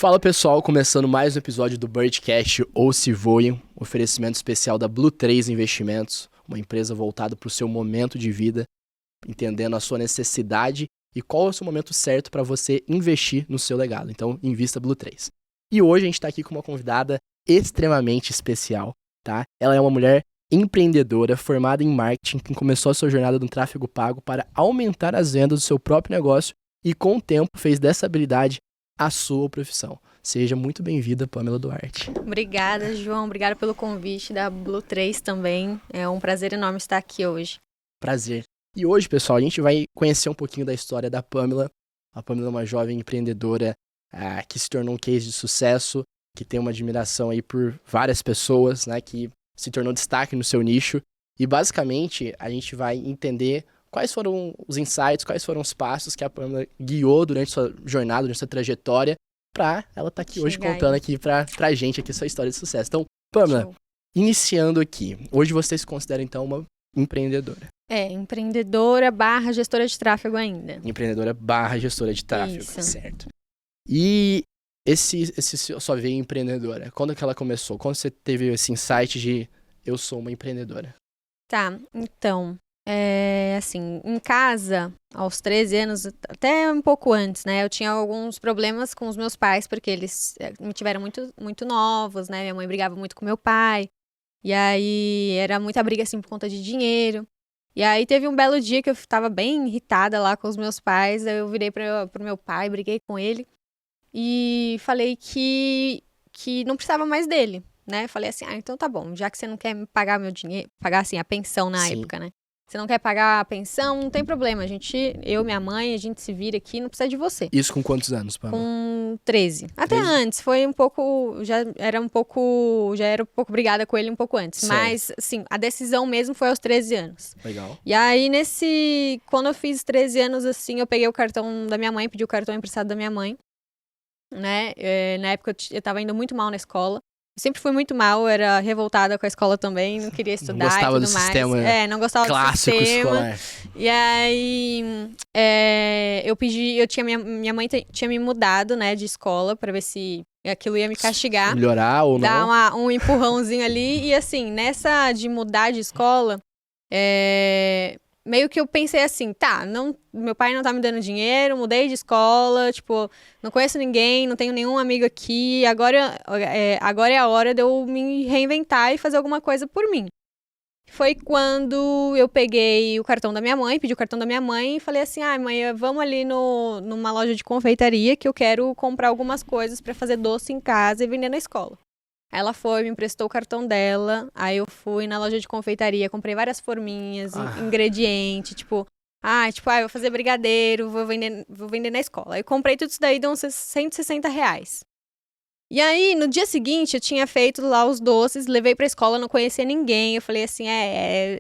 Fala pessoal, começando mais um episódio do Birdcast ou Se Voem, um oferecimento especial da Blue 3 Investimentos, uma empresa voltada para o seu momento de vida, entendendo a sua necessidade e qual é o seu momento certo para você investir no seu legado. Então, invista Blue 3. E hoje a gente está aqui com uma convidada extremamente especial, tá? Ela é uma mulher empreendedora, formada em marketing, que começou a sua jornada no tráfego pago para aumentar as vendas do seu próprio negócio e, com o tempo, fez dessa habilidade a sua profissão. Seja muito bem-vinda, Pamela Duarte. Obrigada, João. Obrigada pelo convite da Blue 3 também. É um prazer enorme estar aqui hoje. Prazer. E hoje, pessoal, a gente vai conhecer um pouquinho da história da Pamela. A Pamela é uma jovem empreendedora que se tornou um case de sucesso, que tem uma admiração aí por várias pessoas, né, que se tornou destaque no seu nicho. E, basicamente, a gente vai entender quais foram os insights, quais foram os passos que a Pamela guiou durante sua jornada, durante sua trajetória, pra ela estar aqui hoje contando aqui pra gente aqui sua história de sucesso. Então, Pamela, iniciando aqui, hoje você se considera, então, uma empreendedora. Empreendedora / gestora de tráfego ainda. Empreendedora / gestora de tráfego, Isso. certo. E esse sua veia empreendedora, quando que ela começou? Quando você teve esse insight de eu sou uma empreendedora? Tá, então, assim, em casa, aos 13 anos, até um pouco antes, né, eu tinha alguns problemas com os meus pais, porque eles me tiveram muito, muito novos, né, minha mãe brigava muito com meu pai, e aí era muita briga, assim, por conta de dinheiro. E aí teve um belo dia que eu tava bem irritada lá com os meus pais, aí eu virei pro meu pai, briguei com ele, e falei que não precisava mais dele, né? Falei assim, então tá bom, já que você não quer me pagar meu dinheiro, pagar assim a pensão na Sim. época, né? Você não quer pagar a pensão, não tem problema, eu, minha mãe, a gente se vira aqui, não precisa de você. Isso com quantos anos, Pamela? Com 13. Até 13? antes, foi um pouco, já era um pouco brigada com ele um pouco antes. Certo. Mas, assim, a decisão mesmo foi aos 13 anos. Legal. E aí, quando eu fiz 13 anos, assim, eu peguei o cartão da minha mãe, pedi o cartão emprestado da minha mãe, né? Na época eu tava indo muito mal na escola. Eu sempre fui muito mal, eu era revoltada com a escola também, não queria estudar Não gostava e tudo do mais. sistema Não gostava clássico do sistema. escolar. E aí, minha mãe tinha me mudado, né, de escola pra ver se aquilo ia me castigar. Melhorar ou não? Dar um empurrãozinho ali. E assim, nessa de mudar de escola, meio que eu pensei assim, meu pai não tá me dando dinheiro, mudei de escola, tipo, não conheço ninguém, não tenho nenhum amigo aqui, agora é a hora de eu me reinventar e fazer alguma coisa por mim. Foi quando eu peguei o cartão da minha mãe, pedi o cartão da minha mãe e falei assim, mãe, vamos ali numa loja de confeitaria que eu quero comprar algumas coisas pra fazer doce em casa e vender na escola. Aí ela foi, me emprestou o cartão dela, aí eu fui na loja de confeitaria, comprei várias forminhas, ingrediente, eu vou fazer brigadeiro, vou vender na escola. Aí eu comprei tudo isso daí, deu uns R$160. E aí, no dia seguinte, eu tinha feito lá os doces, levei pra escola, não conhecia ninguém, eu falei assim, é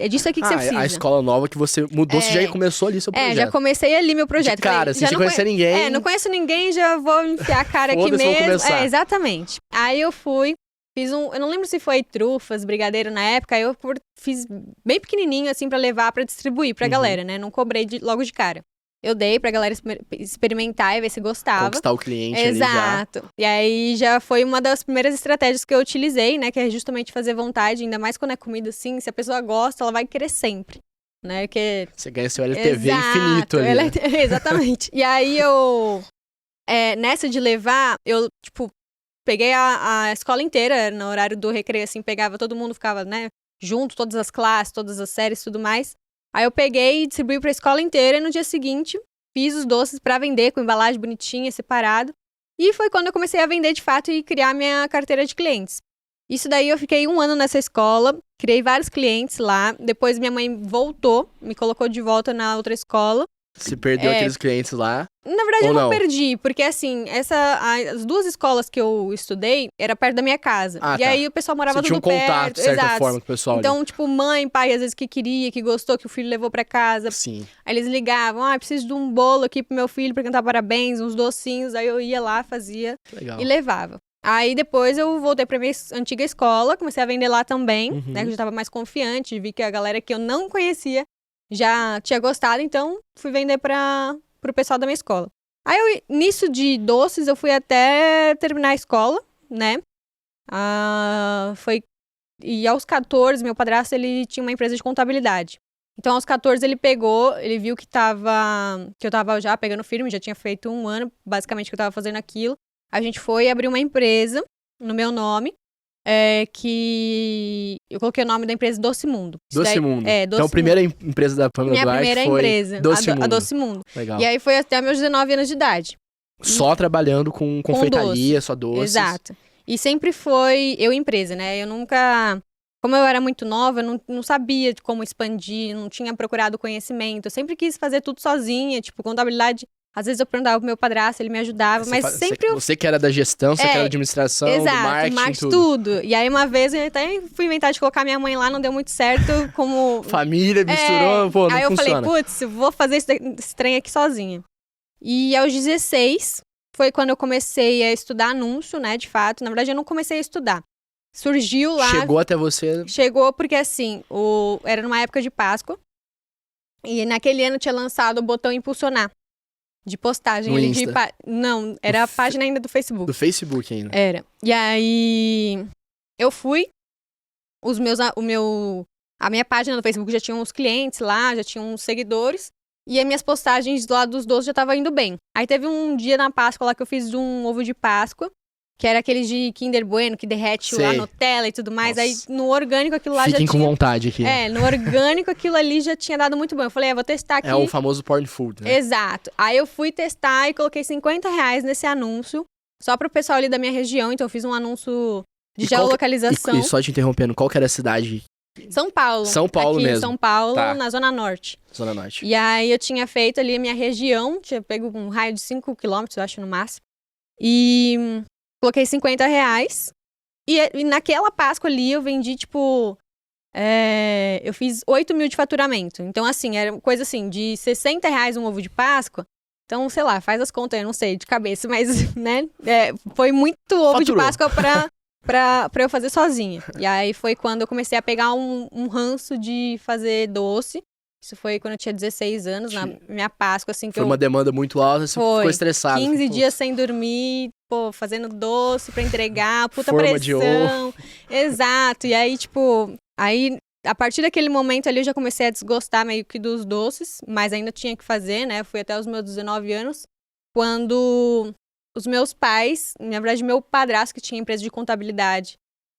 disso aqui que você precisa. A escola nova que você mudou, você já começou ali seu projeto. Já comecei ali meu projeto. De cara, sem conhecer ninguém. Não conheço ninguém, já vou enfiar a cara aqui mesmo. Começar. Exatamente. Aí eu fui, eu não lembro se foi trufas, brigadeiro na época, aí eu fiz bem pequenininho, assim, pra levar, pra distribuir pra galera, né? Não cobrei logo de cara. Eu dei pra galera experimentar e ver se gostava. Conquistar o cliente. Exato. Ali já. E aí já foi uma das primeiras estratégias que eu utilizei, né? Que é justamente fazer vontade, ainda mais quando é comida assim. Se a pessoa gosta, ela vai querer sempre. Né? Você ganha seu LTV infinito ali. Né? Exatamente. E aí nessa de levar, eu, peguei a escola inteira, no horário do recreio, assim, pegava todo mundo, ficava, né, junto, todas as classes, todas as séries e tudo mais. Aí eu peguei e distribuí pra escola inteira e no dia seguinte fiz os doces pra vender com embalagem bonitinha, separado. E foi quando eu comecei a vender de fato e criar minha carteira de clientes. Isso daí eu fiquei 1 ano nessa escola, criei vários clientes lá. Depois minha mãe voltou, me colocou de volta na outra escola. Você perdeu aqueles clientes lá? Na verdade, eu não perdi, porque assim, as 2 escolas que eu estudei era perto da minha casa. E aí o pessoal morava tudo perto. Você tinha um contato, de certa forma, com o pessoal então, ali. Mãe, pai, às vezes que queria, que gostou, que o filho levou pra casa. Sim. Aí eles ligavam, preciso de um bolo aqui pro meu filho pra cantar parabéns, uns docinhos. Aí eu ia lá, fazia e levava. Aí depois eu voltei pra minha antiga escola, comecei a vender lá também, né? Que eu já tava mais confiante, vi que a galera que eu não conhecia já tinha gostado, então fui vender pro pessoal da minha escola. Aí, nisso de doces, eu fui até terminar a escola, né? E aos 14, meu padrasto, ele tinha uma empresa de contabilidade. Então, aos 14, ele pegou, ele viu que eu tava já pegando firme, já tinha feito 1 ano, basicamente, que eu tava fazendo aquilo. A gente foi abrir uma empresa no meu nome, que eu coloquei o nome da empresa Doce Mundo. Doce Mundo. Doce então, a primeira empresa da Pamela Minha Duarte primeira foi empresa, Doce Mundo. a Doce Mundo. Legal. E aí foi até meus 19 anos de idade. Só trabalhando com confeitaria, só doces. Exato. E sempre foi eu empresa, né? Eu nunca... Como eu era muito nova, eu não sabia de como expandir, não tinha procurado conhecimento. Eu sempre quis fazer tudo sozinha, tipo, contabilidade. Às vezes eu perguntava pro meu padrasto, ele me ajudava, mas sempre... Você que era da gestão, você que era da administração, exato, do marketing, tudo. E aí uma vez eu até fui inventar de colocar minha mãe lá, não deu muito certo, como... Família, misturou, pô, não aí funciona. Eu falei, putz, vou fazer esse trem aqui sozinha. E aos 16, foi quando eu comecei a estudar anúncio, né, de fato. Na verdade, eu não comecei a estudar. Surgiu lá... Chegou até você... Chegou porque, assim, era numa época de Páscoa. E naquele ano tinha lançado o botão impulsionar. De postagem. No Insta? Não, era a página ainda do Facebook. Do Facebook ainda. Era. E aí, eu fui. A minha página no Facebook já tinha uns clientes lá, já tinha uns seguidores. E as minhas postagens lá dos doces já tava indo bem. Aí teve um dia na Páscoa lá que eu fiz um ovo de Páscoa. Que era aquele de Kinder Bueno, que derrete a Nutella e tudo mais. Nossa. Aí, no orgânico, aquilo lá Fiquem já com tinha... vontade aqui. no orgânico, aquilo ali já tinha dado muito bom. Eu falei, vou testar aqui. É o famoso porn food, né? Exato. Aí eu fui testar e coloquei R$50 nesse anúncio. Só pro pessoal ali da minha região. Então, eu fiz um anúncio de geolocalização. E só te interrompendo, qual que era a cidade? São Paulo. São Paulo aqui mesmo. Em São Paulo, Tá. na Zona Norte. Zona Norte. E aí, eu tinha feito ali a minha região. Tinha pego um raio de 5 quilômetros, eu acho, no máximo. E... coloquei R$50. E naquela Páscoa ali, eu vendi, tipo... eu fiz 8 mil de faturamento. Então, assim, era coisa assim, de R$60 um ovo de Páscoa. Então, sei lá, faz as contas, eu não sei, de cabeça. Mas, né, foi muito ovo de Páscoa pra eu fazer sozinha. E aí, foi quando eu comecei a pegar um ranço de fazer doce. Isso foi quando eu tinha 16 anos, na minha Páscoa, assim, que foi uma demanda muito alta, você ficou estressado. 15 dias sem dormir, pô, fazendo doce pra entregar, puta Forma pressão. de ovo. Exato. E aí, tipo, a partir daquele momento ali, eu já comecei a desgostar meio que dos doces, mas ainda tinha que fazer, né? Fui até os meus 19 anos, quando os meus pais, na verdade, meu padrasto, que tinha empresa de contabilidade,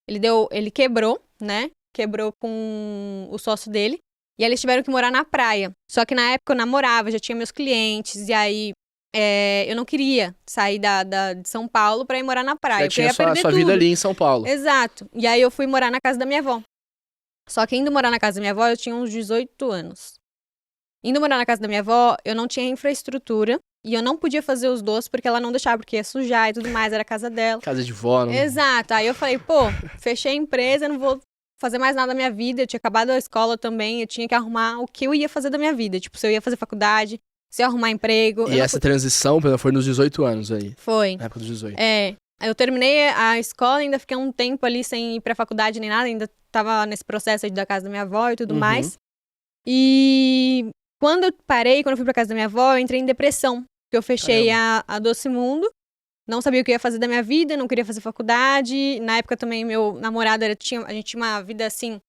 ele quebrou, né? Quebrou com o sócio dele. E aí eles tiveram que morar na praia. Só que na época eu namorava, já tinha meus clientes. E aí eu não queria sair de São Paulo pra ir morar na praia. Já tinha eu ia perder sua tudo. vida ali em São Paulo. Exato. E aí eu fui morar na casa da minha avó. Só que indo morar na casa da minha avó, eu tinha uns 18 anos. Indo morar na casa da minha avó, eu não tinha infraestrutura. E eu não podia fazer os doces porque ela não deixava, porque ia sujar e tudo mais. Era a casa dela. Casa de vó, não... Exato. Aí eu falei, pô, fechei a empresa, não vou fazer mais nada da minha vida, eu tinha acabado a escola também, eu tinha que arrumar o que eu ia fazer da minha vida, tipo, se eu ia fazer faculdade, se eu ia arrumar emprego. E essa transição foi nos 18 anos aí? Foi. Na época dos 18. Eu terminei a escola, ainda fiquei um tempo ali sem ir pra faculdade nem nada, ainda tava nesse processo aí da casa da minha avó e tudo mais. E quando eu fui pra casa da minha avó, eu entrei em depressão, porque eu fechei a Doce Mundo. Não sabia o que ia fazer da minha vida, não queria fazer faculdade. Na época também, meu namorado, a gente tinha uma vida, assim,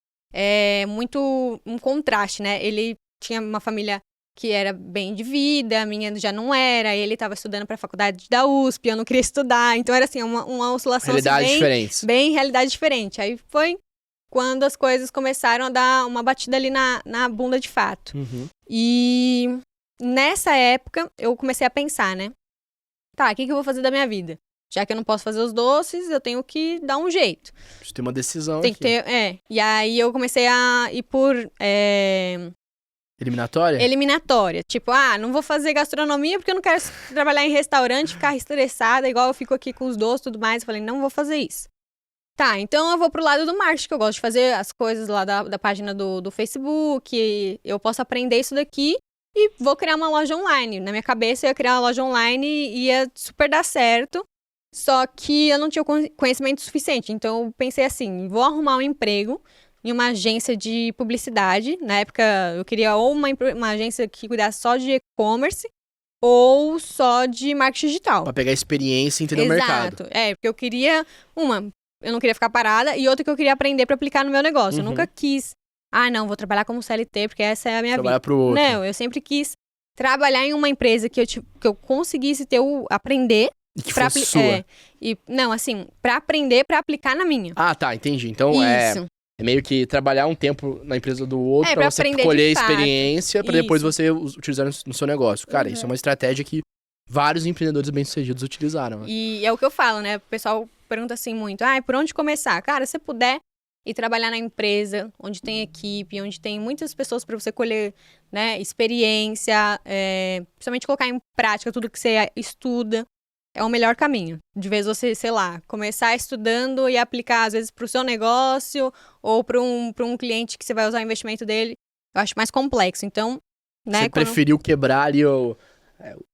muito um contraste, né? Ele tinha uma família que era bem de vida, a minha já não era. Ele estava estudando para a faculdade da USP, eu não queria estudar. Então, era, assim, uma oscilação realidade assim, diferente. Bem realidade diferente. Aí foi quando as coisas começaram a dar uma batida ali na bunda de fato. E nessa época, eu comecei a pensar, né? Tá, o que eu vou fazer da minha vida? Já que eu não posso fazer os doces, eu tenho que dar um jeito. Preciso ter uma decisão Tem aqui. que ter, E aí eu comecei a ir por... Eliminatória? Eliminatória. Tipo, não vou fazer gastronomia porque eu não quero trabalhar em restaurante, ficar estressada, igual eu fico aqui com os doces e tudo mais. Eu falei, não vou fazer isso. Tá, então eu vou pro lado do marketing, que eu gosto de fazer as coisas lá da página do Facebook. Eu posso aprender isso daqui. E vou criar uma loja online. Na minha cabeça, eu ia criar uma loja online e ia super dar certo. Só que eu não tinha conhecimento suficiente. Então, eu pensei assim, vou arrumar um emprego em uma agência de publicidade. Na época, eu queria ou uma agência que cuidasse só de e-commerce, ou só de marketing digital. Pra pegar experiência e entender o mercado. Exato. Porque eu queria, eu não queria ficar parada, e outra que eu queria aprender pra aplicar no meu negócio. Eu nunca quis, não, vou trabalhar como CLT, porque essa é a minha Trabalhar vida. pro outro. Não, eu sempre quis trabalhar em uma empresa que eu conseguisse aprender. E que fosse sua. Pra aprender, pra aplicar na minha. Ah, tá, entendi. Então Isso. é meio que trabalhar um tempo na empresa do outro pra pra você aprender colher de fato. experiência pra depois Isso. você utilizar no seu negócio. Cara, isso é uma estratégia que vários empreendedores bem-sucedidos utilizaram. Né? E é o que eu falo, né? O pessoal pergunta assim muito, por onde começar? Cara, se puder ir trabalhar na empresa, onde tem equipe, onde tem muitas pessoas para você colher, né, experiência, principalmente colocar em prática tudo que você estuda, é o melhor caminho. De vez você, sei lá, começar estudando e aplicar, às vezes, para o seu negócio ou para um cliente que você vai usar o investimento dele, eu acho mais complexo. Então, né? Você preferiu quebrar ali o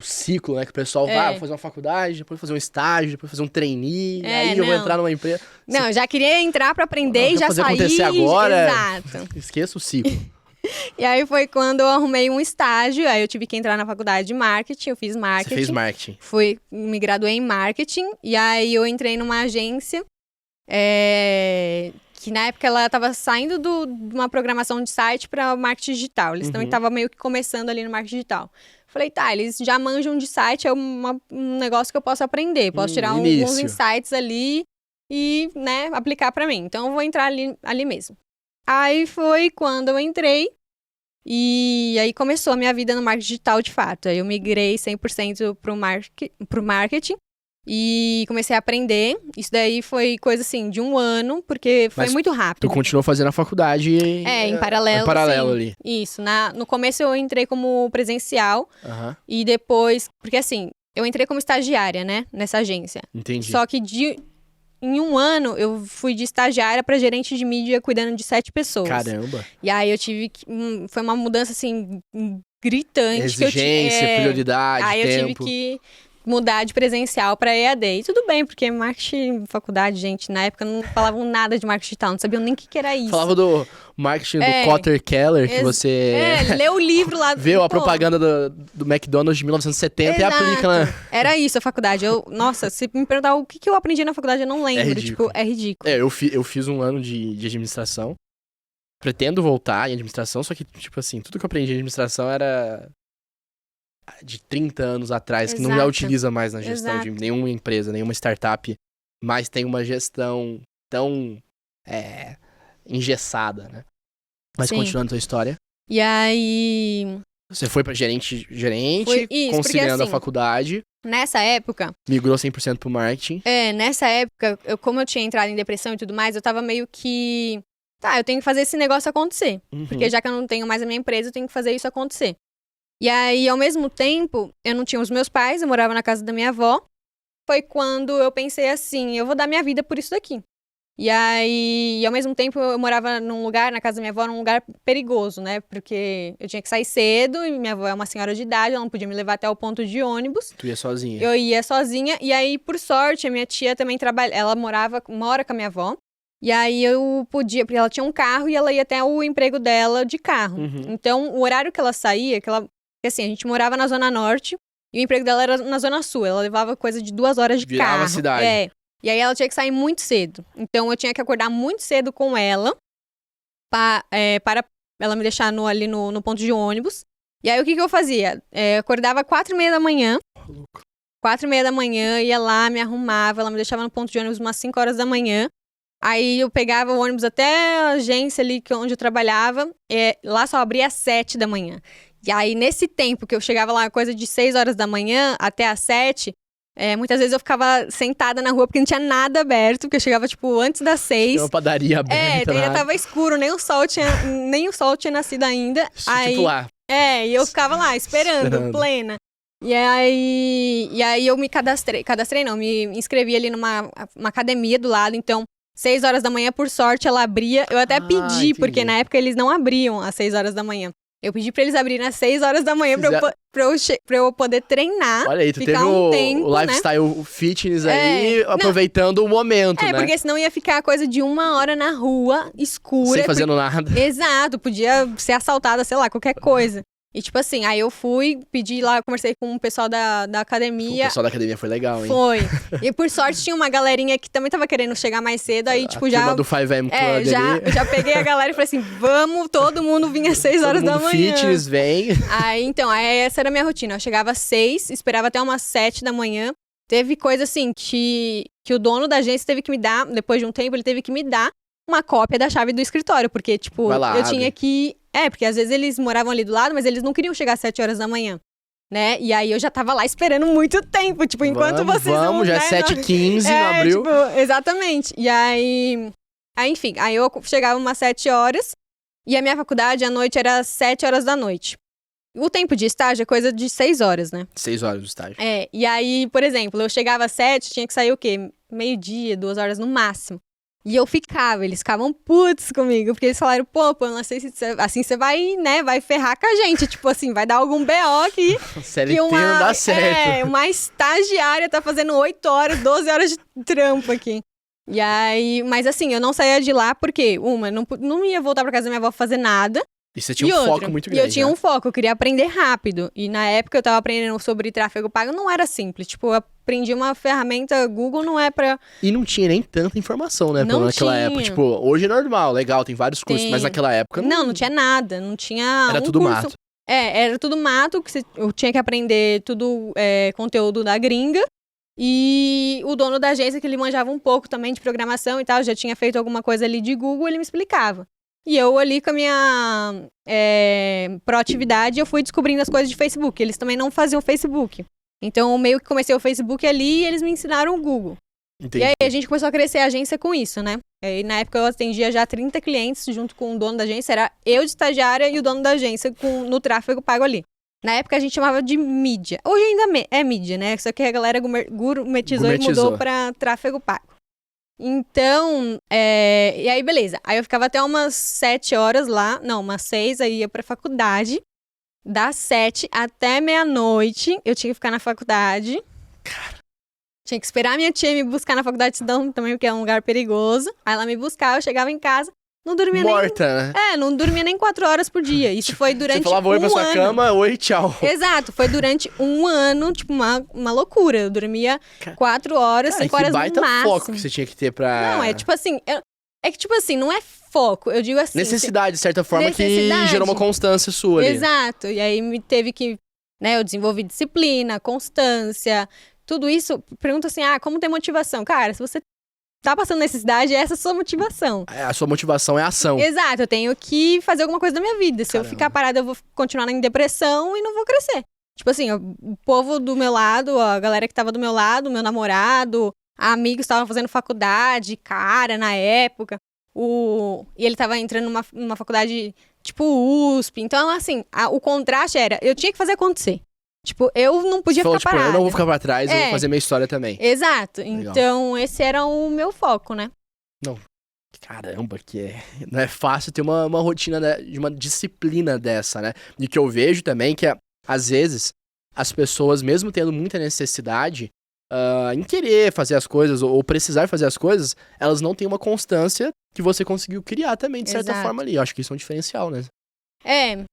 ciclo, né? Que o pessoal vai fazer uma faculdade, depois fazer um estágio, depois fazer um trainee, aí eu vou entrar numa empresa. Não, eu já queria entrar para aprender e já fazer sair. Acontecer agora. Exato. Esqueça o ciclo. E aí foi quando eu arrumei um estágio, aí eu tive que entrar na faculdade de marketing, eu fiz marketing. Você fez marketing. Me graduei em marketing, e aí eu entrei numa agência, que na época ela estava saindo de uma programação de site para marketing digital. Eles também estavam meio que começando ali no marketing digital. Falei, tá, eles já manjam de site, é um negócio que eu posso aprender, posso tirar alguns insights ali e, né, aplicar para mim. Então eu vou entrar ali mesmo. Aí foi quando eu entrei e aí começou a minha vida no marketing digital de fato. Aí eu migrei 100% pro marketing e comecei a aprender. Isso daí foi coisa assim de 1 ano, porque foi muito rápido. Tu continuou fazendo a faculdade em paralelo. Em paralelo ali. Isso. No começo eu entrei como presencial e depois... Porque assim, eu entrei como estagiária, né? Nessa agência. Entendi. Só que em 1 ano, eu fui de estagiária para gerente de mídia, cuidando de 7 pessoas. Caramba. E aí eu tive que... foi uma mudança, assim, gritante. Exigência, prioridade, aí tempo. Aí eu tive que mudar de presencial para EAD. E tudo bem, porque marketing, faculdade, gente, na época não falavam nada de marketing digital, não sabiam nem o que era isso. Falava do marketing do Cotter Keller, que você... leu o livro lá... Viu a propaganda do McDonald's de 1970 Exato. E aplica na... Era isso a faculdade. Nossa, se me perguntar o que eu aprendi na faculdade, eu não lembro. É ridículo. Eu fiz 1 ano de administração. Pretendo voltar em administração, só que, tipo assim, tudo que eu aprendi em administração era de 30 anos atrás, que não já utiliza mais na gestão de nenhuma empresa, nenhuma startup, mas tem uma gestão tão engessada, né? Mas continuando a tua história. E aí... Você foi pra gerente, isso, conciliando porque, assim, a faculdade. Nessa época... Migrou 100% pro marketing. Nessa época, como eu tinha entrado em depressão e tudo mais, eu tava meio que... Tá, eu tenho que fazer esse negócio acontecer. Porque já que eu não tenho mais a minha empresa, eu tenho que fazer isso acontecer. E aí, ao mesmo tempo, eu não tinha os meus pais, eu morava na casa da minha avó. Foi quando eu pensei assim, eu vou dar minha vida por isso daqui. E aí, ao mesmo tempo, eu morava num lugar, na casa da minha avó, num lugar perigoso, né? Porque eu tinha que sair cedo, e minha avó é uma senhora de idade, ela não podia me levar até o ponto de ônibus. Tu ia sozinha? Eu ia sozinha, e aí, por sorte, a minha tia também trabalha, ela mora com a minha avó. E aí eu podia, porque ela tinha um carro e ela ia até o emprego dela de carro. Então, o horário que ela saía, porque assim, a gente morava na Zona Norte e o emprego dela era na Zona Sul. Ela levava coisa de 2 horas de carro. Virava a cidade. E aí ela tinha que sair muito cedo. Então, eu tinha que acordar muito cedo com ela para ela me deixar ali no ponto de ônibus. E aí, o que eu fazia? Acordava 4h30 da manhã. 4h30 da manhã, ia lá, me arrumava. Ela me deixava no ponto de ônibus umas 5 horas da manhã. Aí eu pegava o ônibus até a agência ali onde eu trabalhava. Lá só abria às 7 da manhã. E aí, nesse tempo que eu chegava lá, coisa de 6 horas da manhã até às 7, muitas vezes eu ficava sentada na rua porque não tinha nada aberto, porque eu chegava, tipo, antes das 6. Tinha uma padaria aberta. Ainda tava escuro, nem o sol tinha nascido ainda. Aí, tipo lá. E eu ficava lá, esperando. Plena. E aí eu me me inscrevi ali numa academia do lado, então 6 horas da manhã, por sorte, ela abria. Eu até pedi, entendi. porque na época eles não abriam às 6 horas da manhã. Eu pedi pra eles abrirem às 6 horas da manhã pra eu poder treinar. Olha aí, tu teve tempo, o lifestyle, né? O fitness aí, aproveitando o momento, né? Porque senão ia ficar coisa de 1 hora na rua, escura. Sem fazendo nada. Exato, podia ser assaltada, sei lá, qualquer coisa. E, tipo assim, aí eu fui, pedi lá, conversei com o pessoal da O academia. pessoal da academia foi legal, hein? Foi. E por sorte tinha uma galerinha que também tava querendo chegar mais cedo, aí, tipo, a já. turma do 5M Club ali. Já peguei a galera e falei assim: vamos, todo mundo vinha às 6 horas Todo da mundo manhã. fitness, vem. Aí essa era a minha rotina. Eu chegava às 6, esperava até umas 7 da manhã. Teve coisa assim que o dono da agência teve que me dar, depois de um tempo, ele teve que me dar uma cópia da chave do escritório, porque, tipo, Vai lá, eu abre. tinha que. Porque às vezes eles moravam ali do lado, mas eles não queriam chegar às 7 horas da manhã. Né? E aí eu já tava lá esperando muito tempo, tipo, enquanto vocês não... Vamos, já é 7h15, não abriu. Tipo, exatamente. E aí, enfim, aí eu chegava umas 7 horas e a minha faculdade à noite era às 7 horas da noite. O tempo de estágio é coisa de 6 horas, né? 6 horas do estágio. E aí, por exemplo, eu chegava às 7, tinha que sair o quê? 12h, 2 horas no máximo. E eu ficava, eles ficavam putos comigo, porque eles falaram, pô, eu não sei se assim você vai, né, vai ferrar com a gente, tipo assim, vai dar algum BO aqui. CLT não dá certo. Uma estagiária tá fazendo 8 horas, 12 horas de trampo aqui. E aí, mas assim, eu não saía de lá porque, não ia voltar pra casa da minha avó fazer nada. E você tinha um foco muito grande. E eu tinha um foco, eu queria aprender rápido. E na época eu tava aprendendo sobre tráfego pago, não era simples. Tipo, eu aprendi uma ferramenta, Google não é pra... E não tinha nem tanta informação, né? Não naquela tinha. época. Tipo, hoje é normal, legal, tem vários cursos. Mas naquela época não tinha nada, não tinha Era tudo curso. mato. Era tudo mato, que eu tinha que aprender tudo conteúdo da gringa. E o dono da agência, que ele manjava um pouco também de programação e tal, já tinha feito alguma coisa ali de Google, ele me explicava. E eu ali com a minha proatividade, eu fui descobrindo as coisas de Facebook. Eles também não faziam Facebook. Então, eu meio que comecei o Facebook ali e eles me ensinaram o Google. Entendi. E aí, a gente começou a crescer a agência com isso, né? E na época, eu atendia já 30 clientes junto com o dono da agência. Era eu de estagiária e o dono da agência no tráfego pago ali. Na época, a gente chamava de mídia. Hoje ainda é mídia, né? Só que a galera gourmetizou e mudou pra tráfego pago. Então, e aí beleza. Aí eu ficava até umas 7 horas lá, não, umas 6, aí ia pra faculdade. Das 7 até meia-noite, eu tinha que ficar na faculdade. Cara. Tinha que esperar a minha tia me buscar na faculdade, senão também, porque é um lugar perigoso. Aí ela me buscava, eu chegava em casa, não dormia Morta, né? não dormia nem 4 horas por dia. Isso foi durante Você falava oi pra sua cama, oi, tchau. Exato, foi durante um ano, tipo, uma loucura. Eu dormia 4 horas, 5 horas no máximo. Que baita foco que você tinha que ter pra... Não, tipo assim, é que tipo assim, não é foco, eu digo assim... Necessidade, de certa forma, que gerou uma constância sua ali. Exato, e aí me teve que, né, eu desenvolvi disciplina, constância, tudo isso, pergunta assim, como ter motivação? Cara, se você tá passando necessidade, essa é a sua motivação. A sua motivação é a ação. Exato, eu tenho que fazer alguma coisa da minha vida. Se eu ficar parada, eu vou continuar em depressão e não vou crescer. Tipo assim, o povo do meu lado, a galera que tava do meu lado, meu namorado, amigos estavam fazendo faculdade, cara, na época. E ele tava entrando numa faculdade tipo USP. Então, assim, o contraste era, eu tinha que fazer acontecer. Tipo, eu não podia ficar parada. Eu não vou ficar pra trás, eu vou fazer minha história também. Exato. Legal. Então, esse era o meu foco, né? Não. Caramba, não é fácil ter uma rotina, né, de uma disciplina dessa, né? E que eu vejo também que, às vezes, as pessoas, mesmo tendo muita necessidade em querer fazer as coisas ou precisar fazer as coisas, elas não têm uma constância que você conseguiu criar também, de certa forma ali. Eu acho que isso é um diferencial, né?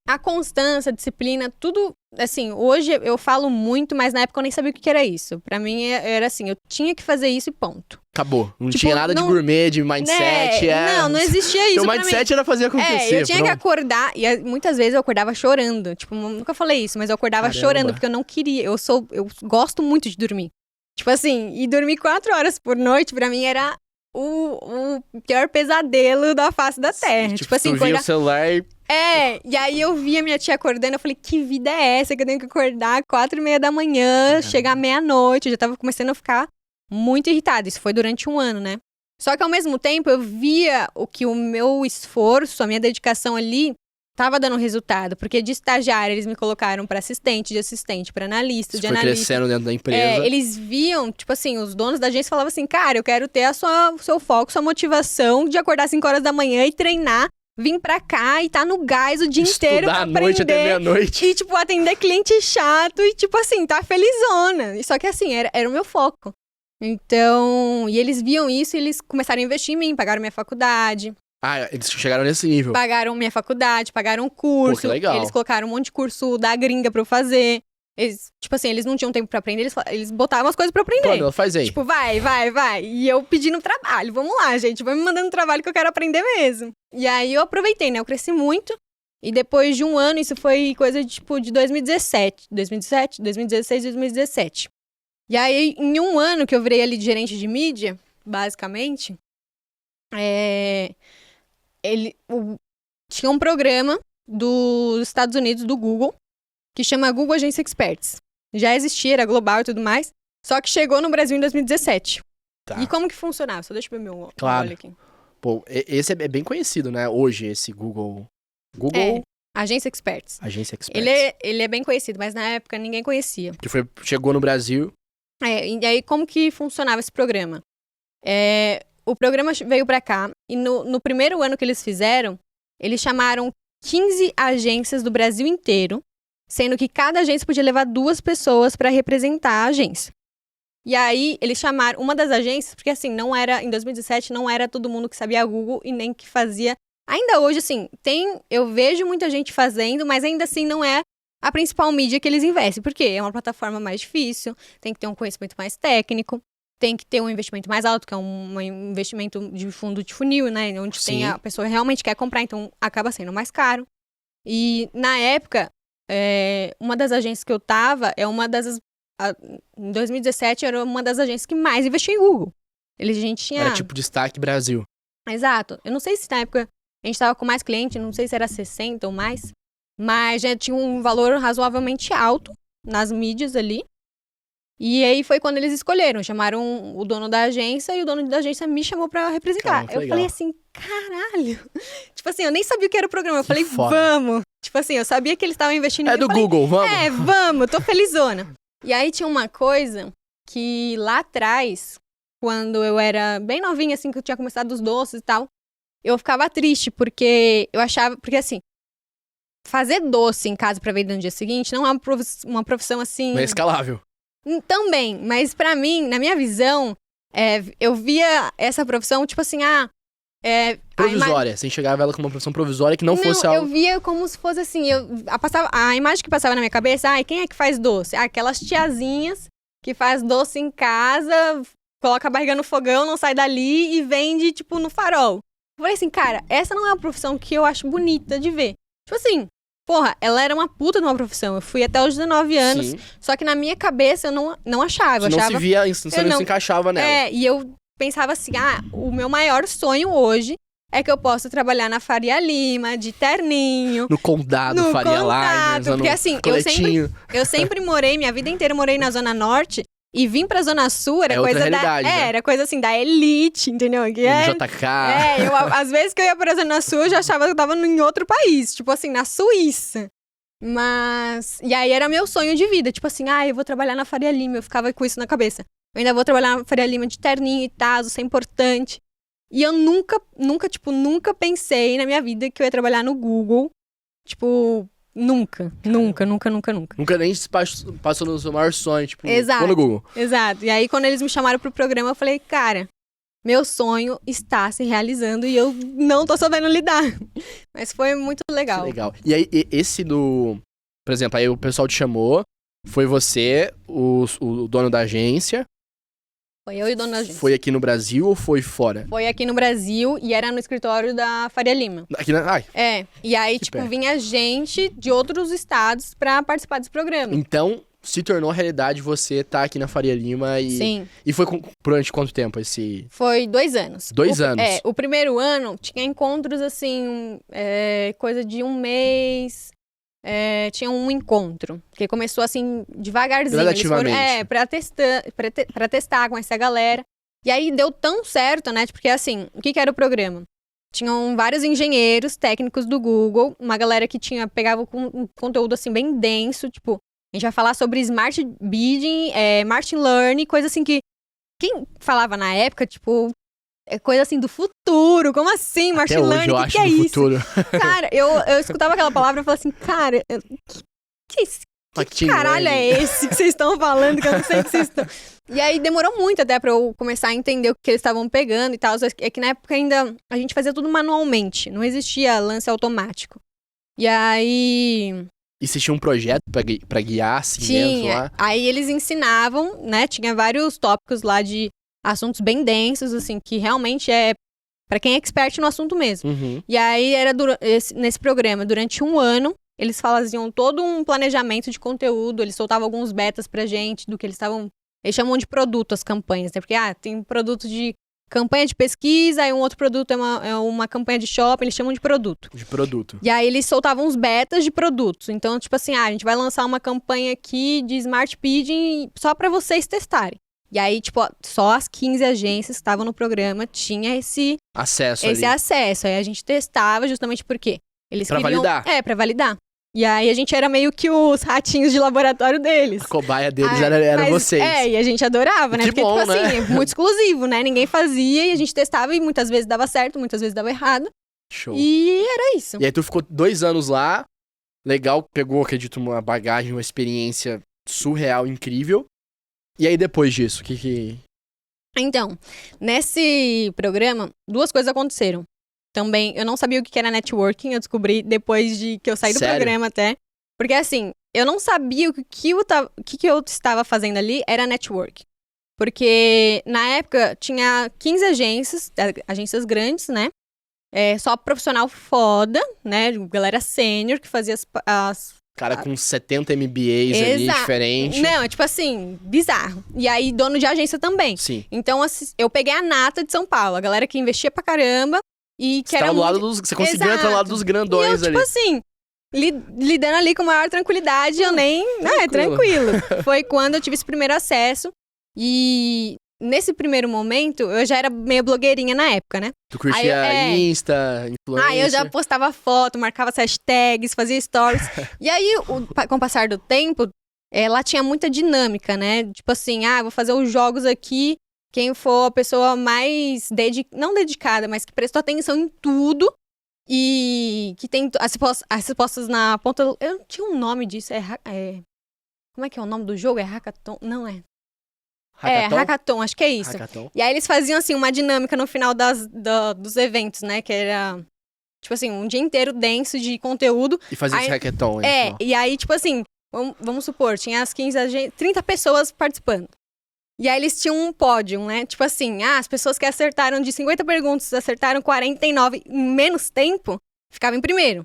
A constância, a disciplina, tudo, assim, hoje eu falo muito, mas na época eu nem sabia o que era isso. Pra mim era assim, eu tinha que fazer isso e ponto. Acabou. Não tinha nada de gourmet, de mindset. Não existia isso. O mindset era fazer acontecer. Eu tinha que acordar, e muitas vezes eu acordava chorando. Tipo, nunca falei isso, mas eu acordava chorando, porque eu não queria. Eu gosto muito de dormir. Tipo assim, e dormir 4 horas por noite, pra mim, era o pior pesadelo da face da Terra. Tipo assim, tu via o celular e... e aí eu via minha tia acordando, eu falei, que vida é essa que eu tenho que acordar 4h30 da manhã, chegar meia-noite, eu já tava começando a ficar muito irritada. Isso foi durante um ano, né? Só que ao mesmo tempo eu via o meu esforço, a minha dedicação ali, tava dando resultado, porque de estagiária eles me colocaram pra assistente, de assistente pra analista, de analista. Foi crescendo dentro da empresa. Eles viam, tipo assim, os donos da agência falavam assim, cara, eu quero ter o seu foco, sua motivação de acordar 5 horas da manhã e treinar, vir pra cá e tá no gás o dia inteiro pra aprender. Estudar à noite até meia-noite. E, tipo, atender cliente chato e, tipo assim, tá felizona. Só que, assim, era o meu foco. Então, e eles viam isso e eles começaram a investir em mim, pagaram minha faculdade. Ah, eles chegaram nesse nível. Pagaram minha faculdade, pagaram curso. Pô, que legal. Eles colocaram um monte de curso da gringa pra eu fazer. Eles, tipo assim, eles não tinham tempo pra aprender, eles botavam as coisas pra eu aprender. Pô, faz aí. Tipo, vai. E eu pedindo trabalho. Vamos lá, gente. Vai me mandando trabalho que eu quero aprender mesmo. E aí eu aproveitei, né? Eu cresci muito. E depois de um ano, isso foi coisa de, tipo, de 2017. 2016, 2017. E aí, em um ano que eu virei ali de gerente de mídia, basicamente, tinha um programa dos Estados Unidos, do Google, que chama Google Agência Experts. Já existia, era global e tudo mais, só que chegou no Brasil em 2017. Tá. E como que funcionava? Só deixa eu beber meu Claro. óleo aqui. Pô, esse é bem conhecido, né? Hoje, esse Google... Google Agência Experts. Agência Experts. Ele é bem conhecido, mas na época ninguém conhecia. Que chegou no Brasil. E aí como que funcionava esse programa? O programa veio pra cá e no primeiro ano que eles fizeram, eles chamaram 15 agências do Brasil inteiro, sendo que cada agência podia levar 2 pessoas pra representar a agência. E aí eles chamaram uma das agências, porque assim, em 2017 não era todo mundo que sabia Google e nem que fazia. Ainda hoje, assim, eu vejo muita gente fazendo, mas ainda assim não é a principal mídia que eles investem. Porque é uma plataforma mais difícil, tem que ter um conhecimento mais técnico, tem que ter um investimento mais alto, que é um investimento de fundo de funil, né? Onde a pessoa realmente quer comprar, então acaba sendo mais caro. E na época, uma das agências que eu tava, em 2017, era uma das agências que mais investia em Google. A gente tinha... Era tipo Destaque Brasil. Exato. Eu não sei se na época a gente tava com mais cliente, não sei se era 60 ou mais, mas já tinha um valor razoavelmente alto nas mídias ali. E aí foi quando eles escolheram, chamaram o dono da agência e o dono da agência me chamou pra representar. Caramba, eu legal. falei assim, caralho. Tipo assim, eu nem sabia o que era o programa. Eu falei, foda. vamos. Tipo assim, eu sabia que eles estavam investindo. É do Google, vamos? Vamos, tô felizona. E aí tinha uma coisa que lá atrás, quando eu era bem novinha, assim, que eu tinha começado os doces e tal, eu ficava triste, porque eu achava... Porque, assim, fazer doce em casa pra vender no dia seguinte não é uma profissão, assim... Não é escalável. Também, mas pra mim, na minha visão, eu via essa profissão, tipo assim, Provisória. Você enxergava ela como uma profissão provisória que não fosse algo... eu via como se fosse assim, a imagem que passava na minha cabeça, quem é que faz doce? Aquelas tiazinhas que faz doce em casa, coloca a barriga no fogão, não sai dali e vende, tipo, no farol. Eu falei assim, cara, essa não é uma profissão que eu acho bonita de ver. Tipo assim, porra, ela era uma puta de uma profissão. Eu fui até os 19 anos, Sim. só que na minha cabeça eu não achava. Você não se via, você não se encaixava nela. E eu pensava assim, o meu maior sonho hoje é que eu possa trabalhar na Faria Lima, de terninho. No Condado, Faria Lima, porque assim, eu sempre morei, minha vida inteira morei na Zona Norte. E vim pra Zona Sul era coisa né? era coisa assim, da elite, entendeu? Que JK. Às vezes que eu ia pra Zona Sul, eu já achava que eu tava em outro país. Tipo assim, na Suíça. Mas... E aí era meu sonho de vida. Tipo assim, eu vou trabalhar na Faria Lima. Eu ficava com isso na cabeça. Eu ainda vou trabalhar na Faria Lima de terninho e tazo, isso é importante. E eu nunca pensei na minha vida que eu ia trabalhar no Google. Tipo... Nunca. Nunca nem se passou no seu maior sonho, tipo, Exato, no Google. Exato. E aí, quando eles me chamaram pro programa, eu falei, cara, meu sonho está se realizando e eu não tô sabendo lidar. Mas foi muito legal. Que legal. E aí, por exemplo, aí o pessoal te chamou, foi você, o dono da agência. Foi eu e o dono da agência. Foi aqui no Brasil ou foi fora? Foi aqui no Brasil e era no escritório da Faria Lima. Aqui E aí, vinha gente de outros estados pra participar desse programa. Então, se tornou realidade você tá aqui na Faria Lima e... Sim. E foi durante quanto tempo esse... Foi 2 anos. 2 anos? O primeiro ano tinha encontros, assim, coisa de 1 mês... tinha um encontro, que começou assim, devagarzinho. Relativamente. Pra testar, conhecer a galera. E aí deu tão certo, né? Porque assim, o que era o programa? Tinham vários engenheiros técnicos do Google, uma galera que pegava um conteúdo assim bem denso, tipo, a gente vai falar sobre Smart Bidding, Machine Learning, coisa assim que quem falava na época, tipo, coisa assim do futuro, como assim, Machine Learning, o que é isso? Futuro. Cara, eu escutava aquela palavra e falava assim, cara, que é isso? Que caralho é esse que vocês estão falando, que eu não sei o que vocês estão... E aí demorou muito até pra eu começar a entender o que eles estavam pegando e tal. É que na época ainda a gente fazia tudo manualmente, não existia lance automático. E aí... E vocês tinham um projeto pra guiar, assim, dentro lá? Aí eles ensinavam, né? Tinha vários tópicos lá de assuntos bem densos, assim, que realmente é pra quem é expert no assunto mesmo. Uhum. E aí era nesse programa, durante um ano, eles faziam todo um planejamento de conteúdo, eles soltavam alguns betas pra gente do que eles estavam... Eles chamam de produto as campanhas, né? Porque, tem produto de campanha de pesquisa, e um outro produto é uma campanha de shopping, eles chamam de produto. De produto. E aí eles soltavam uns betas de produtos. Então, tipo assim, a gente vai lançar uma campanha aqui de Smart Bidding só pra vocês testarem. E aí, tipo, só as 15 agências que estavam no programa tinha esse acesso. Aí a gente testava justamente porque eles pra queriam... validar. Pra validar. E aí a gente era meio que os ratinhos de laboratório deles. A cobaia deles era vocês. E a gente adorava, né? Que Porque, bom, tipo né? assim, muito exclusivo, né? Ninguém fazia e a gente testava e muitas vezes dava certo, muitas vezes dava errado. Show. E era isso. E aí tu ficou 2 anos lá, legal, pegou, acredito, uma bagagem, uma experiência surreal, incrível. E aí depois disso, o que... Então, nesse programa, 2 coisas aconteceram. Também, eu não sabia o que era networking, eu descobri depois de que eu saí do programa até. Porque assim, eu não sabia o que eu estava fazendo ali era network. Porque na época tinha 15 agências grandes, né? Só profissional foda, né? Galera sênior que fazia as cara com 70 MBAs ali, diferente. Não, tipo assim, bizarro. E aí, dono de agência também. Sim. Então, eu peguei a nata de São Paulo, a galera que investia pra caramba. E que era você conseguiu entrar do lado dos grandões ali. Tipo assim, lidando ali com maior tranquilidade, eu nem... tranquilo. Foi quando eu tive esse primeiro acesso. E nesse primeiro momento, eu já era meio blogueirinha na época, né? Tu curtia Insta, influencer? Eu já postava foto, marcava as hashtags, fazia stories. E aí, com o passar do tempo, lá tinha muita dinâmica, né? Tipo assim, vou fazer os jogos aqui. Quem for a pessoa mais não dedicada, mas que prestou atenção em tudo e que tem as respostas na ponta... Eu tinha um nome disso, como é que é o nome do jogo? É Hackathon? Não é. Hackathon? Hackathon, acho que é isso. Hackathon. E aí eles faziam, assim, uma dinâmica no final dos eventos, né? Que era, tipo assim, um dia inteiro denso de conteúdo. E fazia esse hackathon. E aí, tipo assim, vamos supor, tinha as 30 pessoas participando. E aí eles tinham um pódio, né? Tipo assim, as pessoas que acertaram de 50 perguntas, acertaram 49 em menos tempo, ficavam em primeiro.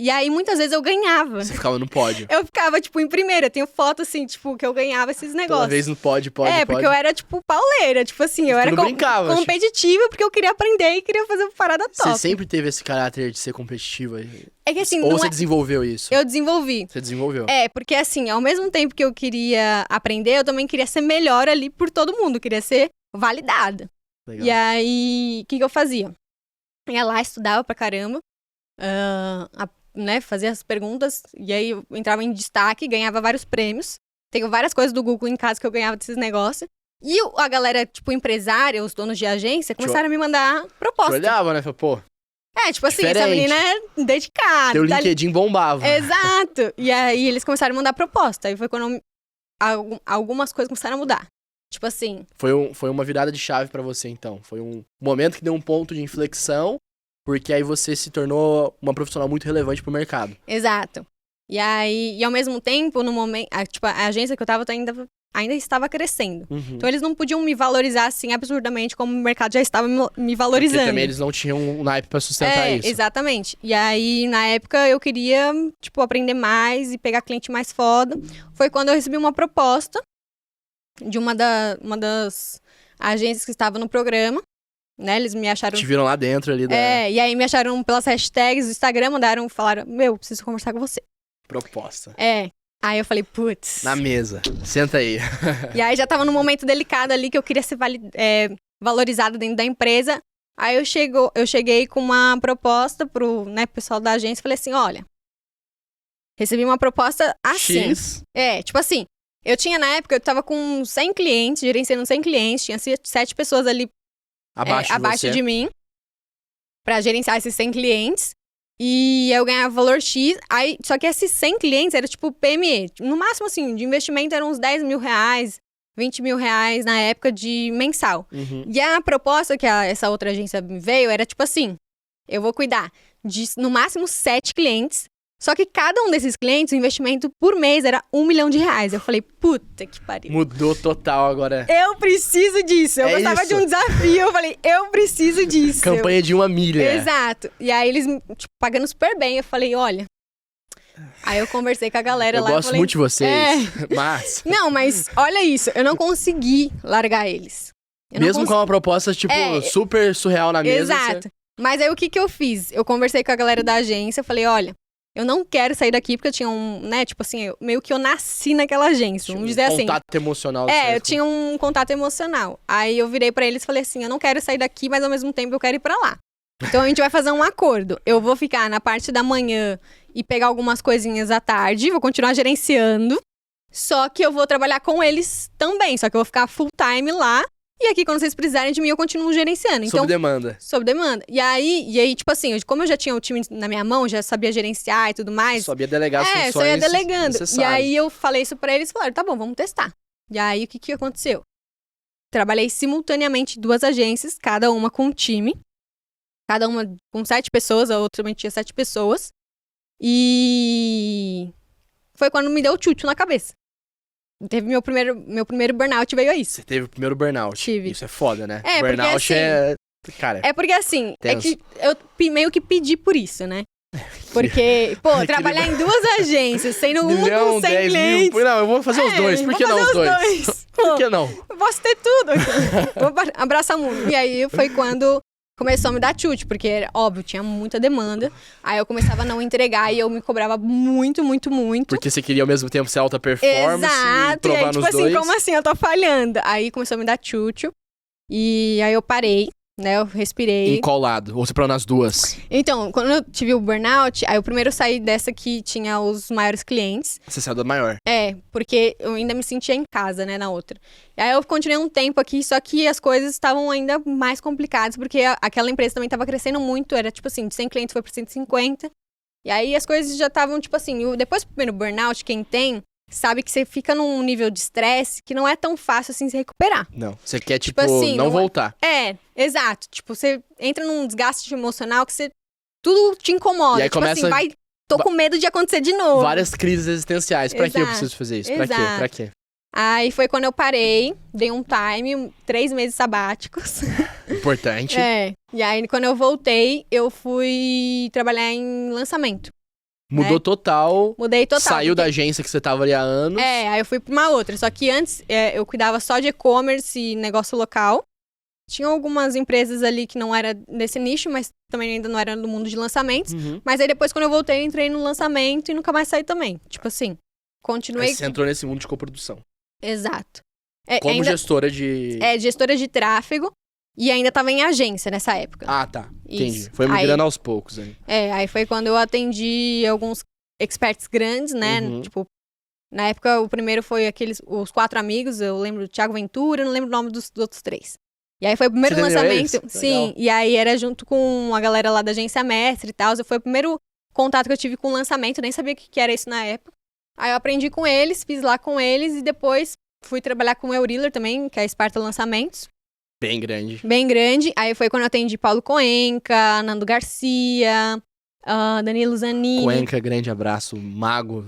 E aí, muitas vezes, eu ganhava. Você ficava no pódio. Eu ficava, tipo, em primeiro. Eu tenho foto, assim, tipo, que eu ganhava esses negócios. Toda vez no pódio. Porque eu era, tipo, pauleira. Tipo assim, eu era competitiva porque eu queria aprender e queria fazer uma parada top. Você sempre teve esse caráter de ser competitiva? É que assim, ou você desenvolveu isso? Eu desenvolvi. Você desenvolveu? Porque assim, ao mesmo tempo que eu queria aprender, eu também queria ser melhor ali por todo mundo. Eu queria ser validada. Legal. E aí, o que eu fazia? Eu ia lá, estudava pra caramba. Né, fazia as perguntas, e aí eu entrava em destaque, ganhava vários prêmios. Tenho várias coisas do Google em casa que eu ganhava desses negócios. E a galera, tipo, empresária, os donos de agência, começaram a me mandar proposta. Você olhava, né? Pô, tipo assim, essa menina é dedicada. Teu LinkedIn bombava. Exato. E aí eles começaram a mandar proposta. Aí foi quando algumas coisas começaram a mudar. Tipo assim... Foi uma virada de chave pra você, então. Foi um momento que deu um ponto de inflexão. Porque aí você se tornou uma profissional muito relevante pro mercado. Exato. E aí, ao mesmo tempo, no momento... a agência que eu tava ainda estava crescendo. Uhum. Então eles não podiam me valorizar assim absurdamente como o mercado já estava me valorizando. Porque também eles não tinham um naipe pra sustentar isso. Exatamente. E aí, na época, eu queria, tipo, aprender mais e pegar cliente mais foda. Foi quando eu recebi uma proposta de uma das agências que estava no programa. Né, eles me acharam... Te viram lá dentro ali. E aí me acharam pelas hashtags do Instagram, falaram, preciso conversar com você. Proposta. Aí eu falei, putz. Na mesa, senta aí. E aí já tava num momento delicado ali que eu queria ser valorizada dentro da empresa. Aí eu cheguei com uma proposta pro pessoal da agência e falei assim, olha, recebi uma proposta assim. X. Tipo assim, eu tinha na época, eu tava com 100 clientes, gerenciando 100 clientes, tinha 7 pessoas ali abaixo de mim, pra gerenciar esses 100 clientes. E eu ganhava valor X, aí, só que esses 100 clientes era tipo PME. No máximo, assim, de investimento eram uns 10 mil reais, 20 mil reais na época de mensal. E a proposta que essa outra agência me veio era tipo assim, eu vou cuidar de no máximo 7 clientes, só que cada um desses clientes, o investimento por mês era R$1 milhão. Eu falei, puta que pariu. Mudou total agora. Eu preciso disso. Eu gostava de um desafio. Eu falei, eu preciso disso. Campanha de 1 milha. Exato. E aí eles, tipo, pagando super bem. Eu falei, olha. Aí eu conversei com a galera lá. Eu gosto muito de vocês. Mas. Não, mas olha isso. Eu não consegui largar eles. Mesmo com uma proposta, tipo, super surreal na mesa. Exato. Mas aí o que eu fiz? Eu conversei com a galera da agência. Eu falei, olha. Eu não quero sair daqui porque eu tinha né, tipo assim, meio que eu nasci naquela agência, vamos dizer assim. Contato emocional. Eu tinha um contato emocional. Aí eu virei pra eles e falei assim, eu não quero sair daqui, mas ao mesmo tempo eu quero ir pra lá. Então a gente vai fazer um acordo. Eu vou ficar na parte da manhã e pegar algumas coisinhas à tarde, vou continuar gerenciando, só que eu vou trabalhar com eles também, só que eu vou ficar full time lá. E aqui, quando vocês precisarem de mim, eu continuo gerenciando. Então, sob demanda. Sob demanda. E aí, tipo assim, como eu já tinha o time na minha mão, já sabia gerenciar e tudo mais. Sabia delegar as funções. Só ia delegando. Necessárias. E aí, eu falei isso pra eles e falaram, tá bom, vamos testar. E aí, o que aconteceu? Trabalhei simultaneamente em 2 agências, cada uma com um time. Cada uma com 7 pessoas, a outra também tinha 7 pessoas. E foi quando me deu o tchutchu na cabeça. Teve meu primeiro burnout, veio a isso. Você teve o primeiro burnout. Tive. Isso é foda, né? Burnout porque, assim, é... Cara, é porque assim, tenso. é que eu meio que pedi por isso, né? Porque, pô, trabalhar em 2 agências, sendo uma com 100 clientes... Mil. Não, eu vou fazer os dois. Por que não os dois? Por que não? Eu posso ter tudo aqui. Vou abraçar o mundo. E aí foi quando começou a me dar chute, porque, óbvio, tinha muita demanda. Aí eu começava a não entregar e eu me cobrava muito, muito, muito. Porque você queria ao mesmo tempo ser alta performance. Exato. E provar e aí, tipo nos assim, dois. como assim? Eu tô falhando. Aí começou a me dar chute. E aí eu parei, né? Eu respirei. Em qual lado? Ou você parou nas duas? Então, quando eu tive o burnout, aí eu primeiro saí dessa que tinha os maiores clientes. Você saiu da maior. Porque eu ainda me sentia em casa, né, na outra. E aí eu continuei um tempo aqui, só que as coisas estavam ainda mais complicadas, porque aquela empresa também estava crescendo muito, era tipo assim, de 100 clientes foi para 150. E aí as coisas já estavam, tipo assim, depois do primeiro burnout, quem tem, sabe que você fica num nível de estresse que não é tão fácil assim se recuperar. Não, você quer, tipo assim, não voltar. Exato. Tipo, você entra num desgaste emocional que você... Tudo te incomoda. E aí tipo começa... assim, tô com medo de acontecer de novo. Várias crises existenciais. Pra que eu preciso fazer isso? Pra quê? Aí foi quando eu parei, dei um time, 3 meses sabáticos. Importante. E aí, quando eu voltei, eu fui trabalhar em lançamento. Mudou total. Mudei total. Saiu da agência que você tava ali há anos. Aí eu fui pra uma outra. Só que antes, eu cuidava só de e-commerce e negócio local. Tinha algumas empresas ali que não era desse nicho, mas também ainda não era no mundo de lançamentos. Mas aí depois, quando eu voltei, entrei no lançamento e nunca mais saí também. Tipo assim, continuei... Aí você entrou nesse mundo de coprodução. Exato. Como gestora de... gestora de tráfego. E ainda tava em agência nessa época. Ah, tá. Entendi. Isso. Foi migrando aos poucos aí. Aí foi quando eu atendi alguns experts grandes, né? Tipo, na época o primeiro foi os 4 amigos, eu lembro do Thiago Ventura, não lembro o nome dos outros 3. E aí foi o primeiro lançamento. Eles? Sim, Legal. e aí era junto com a galera lá da agência mestre e tal. Foi o primeiro contato que eu tive com o lançamento, nem sabia o que era isso na época. Aí eu aprendi com eles, fiz lá com eles e depois fui trabalhar com o Euriller também, que é a Esparta Lançamentos. Bem grande. Bem grande. Aí foi quando eu atendi Paulo Coenca, Nando Garcia, Danilo Zanini. Coenca, grande abraço, mago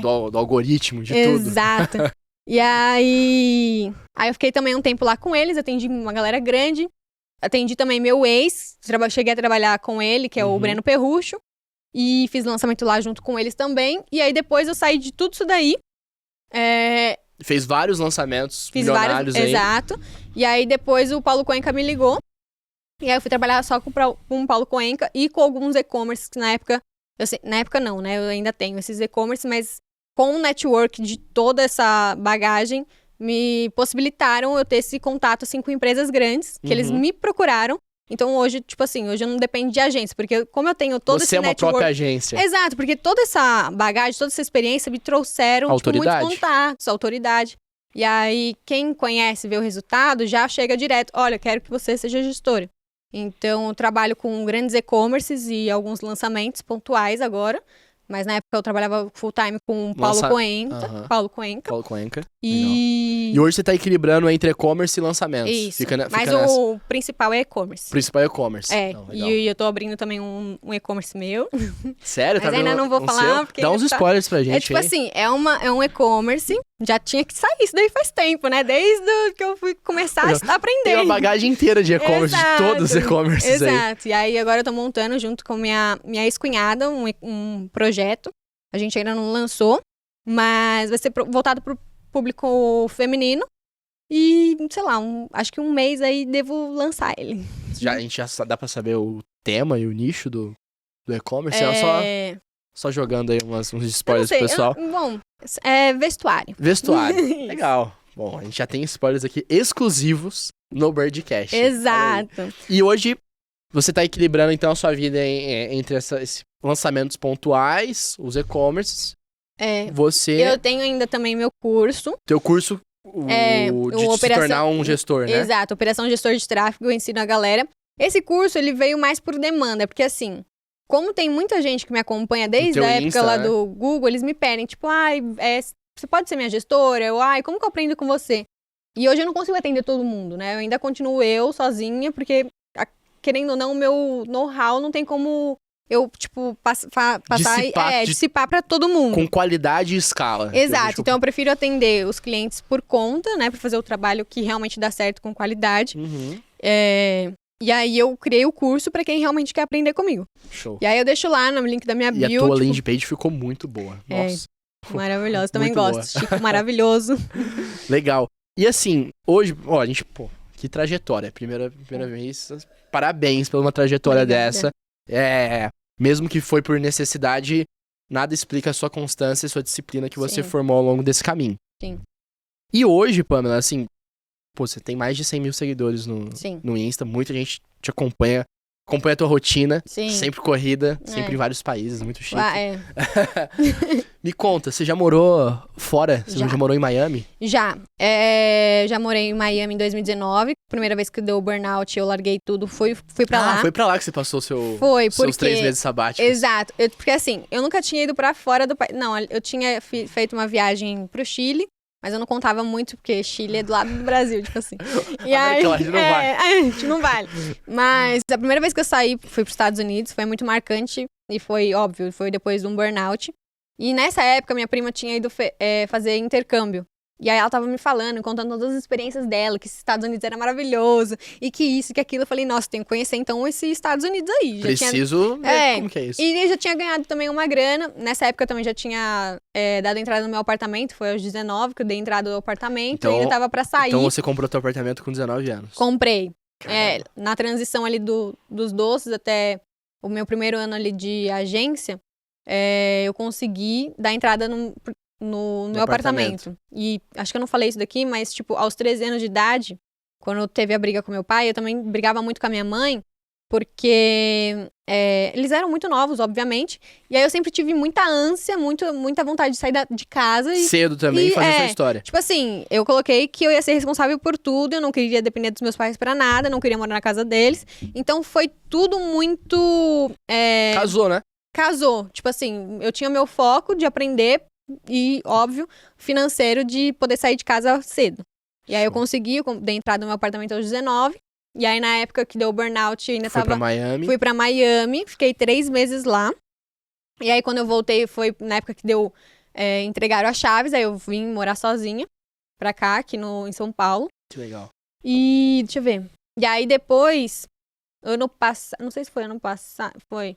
do algoritmo, de tudo. Exato. E aí eu fiquei também um tempo lá com eles, atendi uma galera grande. Atendi também meu ex, cheguei a trabalhar com ele, que é o Breno Perrucho. E fiz lançamento lá junto com eles também. E aí depois eu saí de tudo isso daí. Fez vários lançamentos Fiz milionários aí. Exato. E aí depois o Paulo Coenca me ligou. E aí eu fui trabalhar só com o Paulo Coenca e com alguns e-commerce que na época... na época não, né? Eu ainda tenho esses e-commerce, mas com o network de toda essa bagagem, me possibilitaram eu ter esse contato assim com empresas grandes, que eles me procuraram. Então hoje, tipo assim, hoje eu não dependo de agência, porque como eu tenho todo esse network... Você é uma própria agência. Exato, porque toda essa bagagem, toda essa experiência me trouxeram autoridade. Tipo, muitos contatos, autoridade. E aí, quem conhece, vê o resultado, já chega direto. Olha, quero que você seja gestora. Então, eu trabalho com grandes e-commerces e alguns lançamentos pontuais agora. Mas na época eu trabalhava full time com o Paulo Coenca. Aham. Paulo Coenca. Paulo Cuenca. Legal. E E hoje você tá equilibrando entre e-commerce e lançamentos. isso. Fica Mas nessa. o principal é e-commerce. Principal é e-commerce. É, Não, legal. e eu tô abrindo também um e-commerce meu. Sério? Mas tá ainda vendo não vou um falar, seu? porque Dá uns tá- spoilers pra gente É tipo aí. assim, é um e-commerce, já tinha que sair isso daí faz tempo, né? Desde que eu fui começar a aprender. Tem uma bagagem inteira de e-commerce, de Exato. todos os e-commerces aí. Exato. E aí agora eu tô montando junto com minha ex-cunhada um projeto. A gente ainda não lançou, mas vai ser voltado pro público feminino. E, sei lá, acho que um mês aí devo lançar ele. A gente já dá pra saber o tema e o nicho do e-commerce? É só jogando aí uns eu não spoilers sei, pro pessoal. bom, é vestuário. Vestuário. Isso. Legal. Bom, a gente já tem spoilers aqui exclusivos no Birdcast. Olha aí. Exato. E hoje você tá equilibrando então a sua vida entre esses lançamentos pontuais, os e-commerces. É. Você, Eu tenho ainda também meu curso. teu curso de se operação- tornar um gestor, né? Exato, Operação Gestor de Tráfego, eu ensino a galera. Esse curso, ele veio mais por demanda, porque assim, como tem muita gente que me acompanha desde teu a época Insta, lá né? do Google, eles me pedem, tipo, você pode ser minha gestora? Como que eu aprendo com você? E hoje eu não consigo atender todo mundo, né? Eu ainda continuo eu sozinha, porque, querendo ou não, o meu know-how não tem como eu, tipo, passar dissipar pra todo mundo. Com qualidade e escala. Exato, então eu prefiro atender os clientes por conta, né, pra fazer o trabalho que realmente dá certo com qualidade. Uhum. E aí eu criei o curso pra quem realmente quer aprender comigo. Show. E aí eu deixo lá no link da minha E a bio. tua tipo, landing page ficou muito boa. É. Nossa. Maravilhoso, também Muito gosto. boa. Chico maravilhoso. Legal. E assim, hoje, ó, a gente, que trajetória. Primeira vez, parabéns pela uma trajetória Obrigada. dessa. Mesmo que foi por necessidade, nada explica a sua constância e sua disciplina que você Sim. formou ao longo desse caminho. Sim. E hoje, Pamela, assim, você tem mais de 100 mil seguidores Sim. no Insta, muita gente te acompanha a tua rotina, Sim. sempre corrida, sempre em vários países, muito chique. Me conta, você já morou fora? Você Já. já morou em Miami? Já. Já morei em Miami em 2019. Primeira vez que deu o burnout, eu larguei tudo, fui pra lá. Foi pra lá que você passou seus Foi, 3 porque- meses sabáticos. Exato. Porque assim, eu nunca tinha ido pra fora do país. Não, eu tinha feito uma viagem pro Chile, mas eu não contava muito, porque Chile é do lado do Brasil, tipo assim. E América Latina não vale. a gente não vale. Mas a primeira vez que eu saí, fui pros Estados Unidos, foi muito marcante. E foi, óbvio, foi depois de um burnout. E nessa época, minha prima tinha ido fazer intercâmbio. E aí ela tava me falando, contando todas as experiências dela, que os Estados Unidos era maravilhoso, e que isso, que aquilo. Eu falei, nossa, tenho que conhecer então esses Estados Unidos aí. Preciso ver como que é isso. E eu já tinha ganhado também uma grana. Nessa época eu também já tinha dado entrada no meu apartamento. Foi aos 19 que eu dei entrada no apartamento. Então- e ainda tava pra sair. Então você comprou teu apartamento com 19 anos. Comprei. Caramba. Na transição ali dos doces até o meu primeiro ano ali de agência, eu consegui dar entrada no meu apartamento. E acho que eu não falei isso daqui, mas tipo, aos 13 anos de idade, quando teve a briga com meu pai, eu também brigava muito com a minha mãe, porque eles eram muito novos, obviamente. E aí eu sempre tive muita ânsia, muita vontade de sair de casa. E, Cedo também, fazer sua história. tipo assim, eu coloquei que eu ia ser responsável por tudo, eu não queria depender dos meus pais pra nada, não queria morar na casa deles. Então foi tudo muito. Casou, né? Casou. Tipo assim, eu tinha meu foco de aprender e, óbvio, financeiro de poder sair de casa cedo. E aí eu consegui, eu dei entrada no meu apartamento aos 19. E aí na época que deu o burnout, eu ainda Foi pra tava. Miami. Fui pra Miami, fiquei 3 meses lá. E aí quando eu voltei, foi na época que deu. Entregaram as chaves, aí eu vim morar sozinha pra cá, aqui em São Paulo. Que legal. E deixa eu ver. E aí depois, ano passado, não sei se foi ano passado, foi.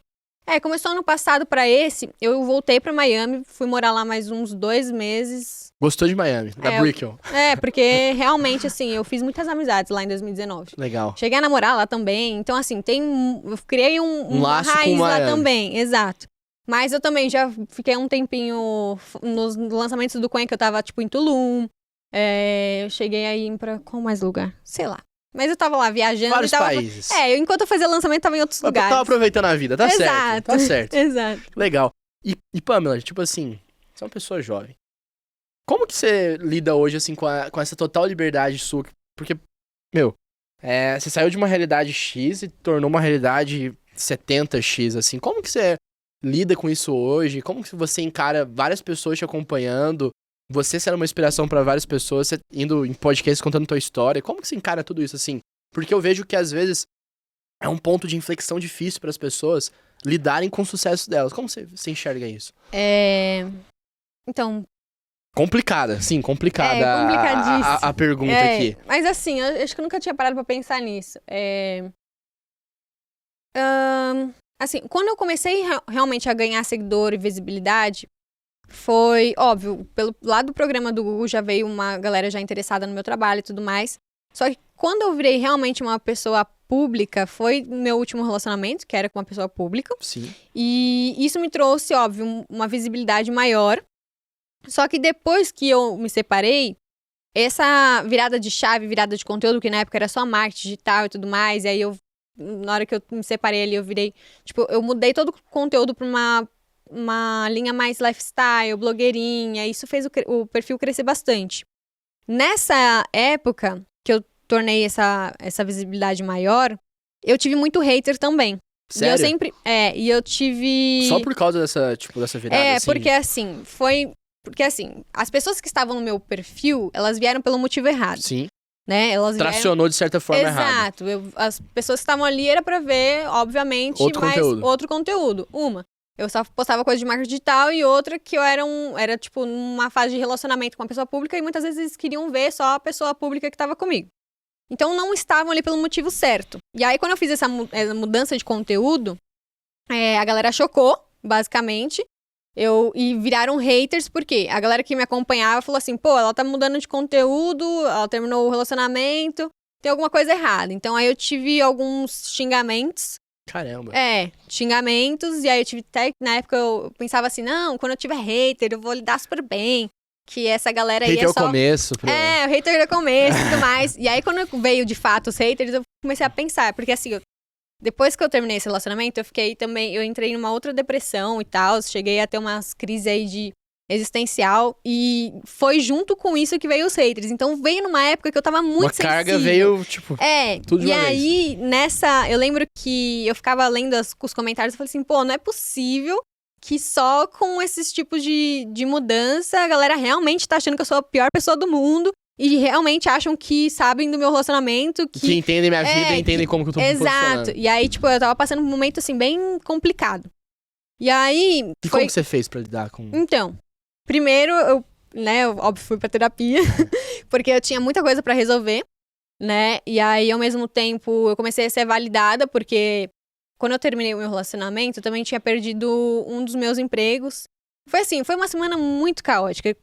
Começou ano passado pra esse, eu voltei pra Miami, fui morar lá mais uns 2 meses. Gostou de Miami, da Brickell. Porque realmente, assim, eu fiz muitas amizades lá em 2019. Legal. Cheguei a namorar lá também, então assim, eu criei uma laço com raiz lá Miami. também, exato. Mas eu também já fiquei um tempinho nos lançamentos do Quen, que eu tava, tipo, em Tulum. Eu cheguei aí pra qual mais lugar? Sei lá. Mas eu tava lá viajando. Vários e tava, países. Enquanto eu fazia lançamento, tava em outros lugares. Tava aproveitando a vida, tá certo. Exato. Tá certo. Exato. Legal. E Pamela, tipo assim, você é uma pessoa jovem. Como que você lida hoje, assim, com essa total liberdade sua? Porque, Você saiu de uma realidade X e tornou uma realidade 70x, assim. Como que você lida com isso hoje? Como que você encara várias pessoas te acompanhando? Você sendo uma inspiração pra várias pessoas, você indo em podcasts contando tua história. Como que você encara tudo isso, assim? Porque eu vejo que, às vezes, é um ponto de inflexão difícil para as pessoas lidarem com o sucesso delas. Como você enxerga isso? Então... Complicada, sim, complicada complicadíssimo. a pergunta aqui. Mas assim, eu acho que eu nunca tinha parado pra pensar nisso. Assim, quando eu comecei realmente a ganhar seguidor e visibilidade, foi, óbvio, pelo lado do programa do Google já veio uma galera já interessada no meu trabalho e tudo mais. Só que quando eu virei realmente uma pessoa pública, foi no meu último relacionamento, que era com uma pessoa pública. Sim. E isso me trouxe, óbvio, uma visibilidade maior. Só que depois que eu me separei, essa virada de chave, virada de conteúdo, que na época era só marketing digital e tudo mais, e aí na hora que eu me separei ali, eu virei, tipo, eu mudei todo o conteúdo pra uma linha mais lifestyle, blogueirinha, isso fez o perfil crescer bastante. Nessa época, que eu tornei essa visibilidade maior, eu tive muito hater também. Sério? E eu sempre, e eu tive... Só por causa dessa virada, assim? Porque assim, as pessoas que estavam no meu perfil, elas vieram pelo motivo errado. Sim. Né? Elas tracionou de certa forma errado. Exato. As pessoas que estavam ali era pra ver, obviamente, outro conteúdo. Eu só postava coisa de marketing digital e outra que eu era tipo numa fase de relacionamento com uma pessoa pública e muitas vezes eles queriam ver só a pessoa pública que tava comigo. Então não estavam ali pelo motivo certo. E aí quando eu fiz essa mudança de conteúdo, a galera chocou, basicamente. E viraram haters, porque a galera que me acompanhava falou assim, pô, ela tá mudando de conteúdo, ela terminou o relacionamento, tem alguma coisa errada. Então aí eu tive alguns xingamentos. Caramba. Xingamentos, e aí eu tive até, na época eu pensava assim, não, quando eu tiver hater, eu vou lidar super bem, que essa galera aí hater é só... começo. O hater é começo e tudo mais. E aí quando veio de fato os haters, eu comecei a pensar, porque assim, depois que eu terminei esse relacionamento, eu entrei numa outra depressão e tal, cheguei a ter umas crises aí de existencial, e foi junto com isso que veio os haters. Então veio numa época que eu tava muito sensível. Uma carga veio, tipo, tudo de uma vez. E aí, eu lembro que eu ficava lendo os comentários e falei assim, pô, não é possível que só com esses tipos de mudança a galera realmente tá achando que eu sou a pior pessoa do mundo. E realmente acham que sabem do meu relacionamento. Que entendem minha vida e entendem como que eu tô funcionando. Exato. E aí, tipo, eu tava passando um momento, assim, bem complicado. E aí... Como que você fez pra lidar com... Então, primeiro, eu óbvio, fui pra terapia. Porque eu tinha muita coisa pra resolver, né? E aí, ao mesmo tempo, eu comecei a ser validada. Porque quando eu terminei o meu relacionamento, eu também tinha perdido um dos meus empregos. Foi assim, foi uma semana muito caótica. Que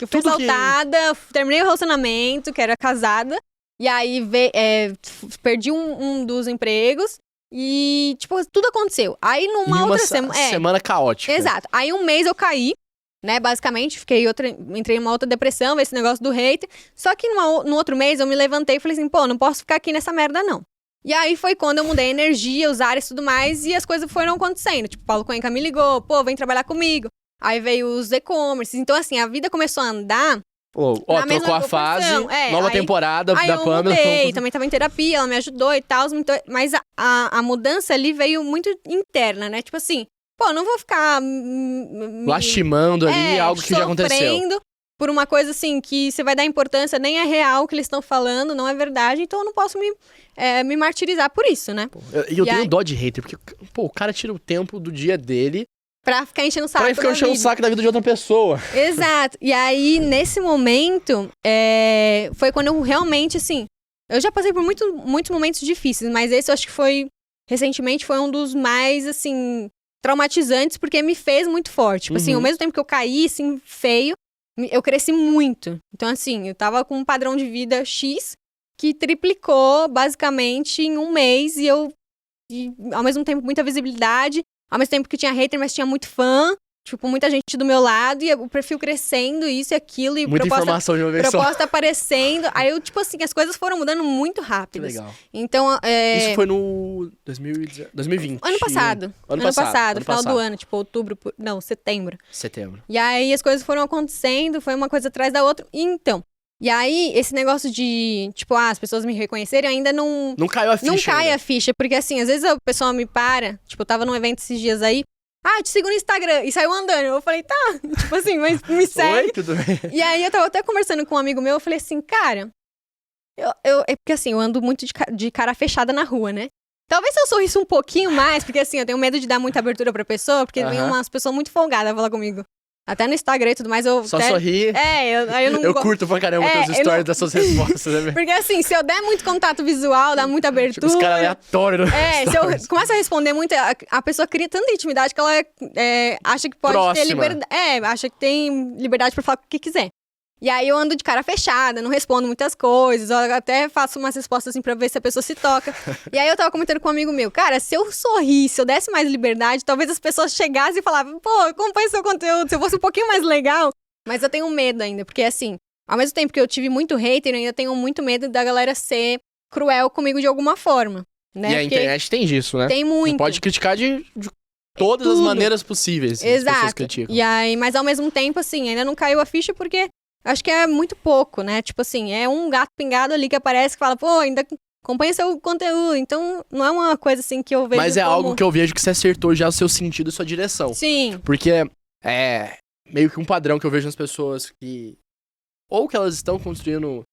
eu fui assaltada, terminei o relacionamento, que era casada. E aí, perdi um dos empregos. E, tipo, tudo aconteceu. Aí, numa outra semana... semana caótica. Exato. Aí, um mês eu caí, né, basicamente. Entrei numa outra depressão, esse negócio do hater. Só que no outro mês, eu me levantei e falei assim, pô, não posso ficar aqui nessa merda, não. E aí, foi quando eu mudei a energia, os ares e tudo mais. E as coisas foram acontecendo. Tipo, Paulo Cuenca me ligou, pô, vem trabalhar comigo. Aí veio os e-commerce. Então, assim, a vida começou a andar. Trocou a fase, nova temporada da Pamela. Mudei, também tava em terapia, ela me ajudou e tal. Mas a mudança ali veio muito interna, né? Tipo assim, pô, não vou ficar lastimando ali algo que já aconteceu. Sofrendo por uma coisa assim que você vai dar importância, nem é real o que eles estão falando, não é verdade. Então eu não posso me martirizar por isso, né? Eu tenho dó de hater, porque o cara tira o tempo do dia dele pra ficar enchendo o saco o saco da vida de outra pessoa. Exato. E aí, nesse momento, foi quando eu realmente, assim... Eu já passei por muitos momentos difíceis, mas esse eu acho que recentemente, foi um dos mais, assim, traumatizantes, porque me fez muito forte. Tipo assim, ao mesmo tempo que eu caí, assim, feio, eu cresci muito. Então, assim, eu tava com um padrão de vida X, que triplicou, basicamente, em um mês, e ao mesmo tempo, muita visibilidade. Ao mesmo tempo que tinha hater, mas tinha muito fã. Tipo, muita gente do meu lado. E o perfil crescendo, isso e aquilo. E muita informação de uma vez só. Proposta aparecendo. Aí, tipo assim, as coisas foram mudando muito rápido. Que legal. Então, Isso foi no 2020. Ano passado. Ano passado, final do ano. Tipo, setembro. Setembro. E aí, as coisas foram acontecendo. Foi uma coisa atrás da outra. Então, E aí, esse negócio de, tipo, as pessoas me reconhecerem ainda não... Não caiu a ficha Não cai ainda. a ficha, porque assim, às vezes a pessoa me para, tipo, eu tava num evento esses dias aí, eu te sigo no Instagram, e saiu andando. Eu falei, tá, tipo assim, mas me segue. Oi, tudo bem? E aí eu tava até conversando com um amigo meu, eu falei assim, cara, é porque assim, eu ando muito de cara fechada na rua, né? Talvez se eu sorrisse um pouquinho mais, porque assim, eu tenho medo de dar muita abertura pra pessoa, porque vem umas pessoas muito folgadas falar comigo. Até no Instagram e tudo mais, eu... Só até... sorrir. Aí eu não... Eu curto pra caramba teus stories das suas respostas, né? Porque assim, se eu der muito contato visual, dar muita abertura... Tipo, os caras aleatórios. Se eu começo a responder muito, a pessoa cria tanta intimidade que ela acha que pode ter liberdade. Acha que tem liberdade pra falar o que quiser. E aí eu ando de cara fechada, não respondo muitas coisas, eu até faço umas respostas assim pra ver se a pessoa se toca. E aí eu tava comentando com um amigo meu, cara, se eu sorrisse, se eu desse mais liberdade, talvez as pessoas chegassem e falavam, pô, acompanha seu conteúdo, se eu fosse um pouquinho mais legal. Mas eu tenho medo ainda, porque assim, ao mesmo tempo que eu tive muito hater, eu ainda tenho muito medo da galera ser cruel comigo de alguma forma, né? E a internet tem disso, né? Tem muito. Não pode criticar de todas as maneiras possíveis. Exato. As pessoas criticam. E aí, mas ao mesmo tempo, assim, ainda não caiu a ficha porque acho que é muito pouco, né? Tipo assim, é um gato pingado ali que aparece que fala, pô, ainda acompanha seu conteúdo. Então, não é uma coisa assim que eu vejo Mas é como... algo que eu vejo que você acertou já o seu sentido e sua direção. Sim. Porque é meio que um padrão que eu vejo nas pessoas que... Ou que elas estão construindo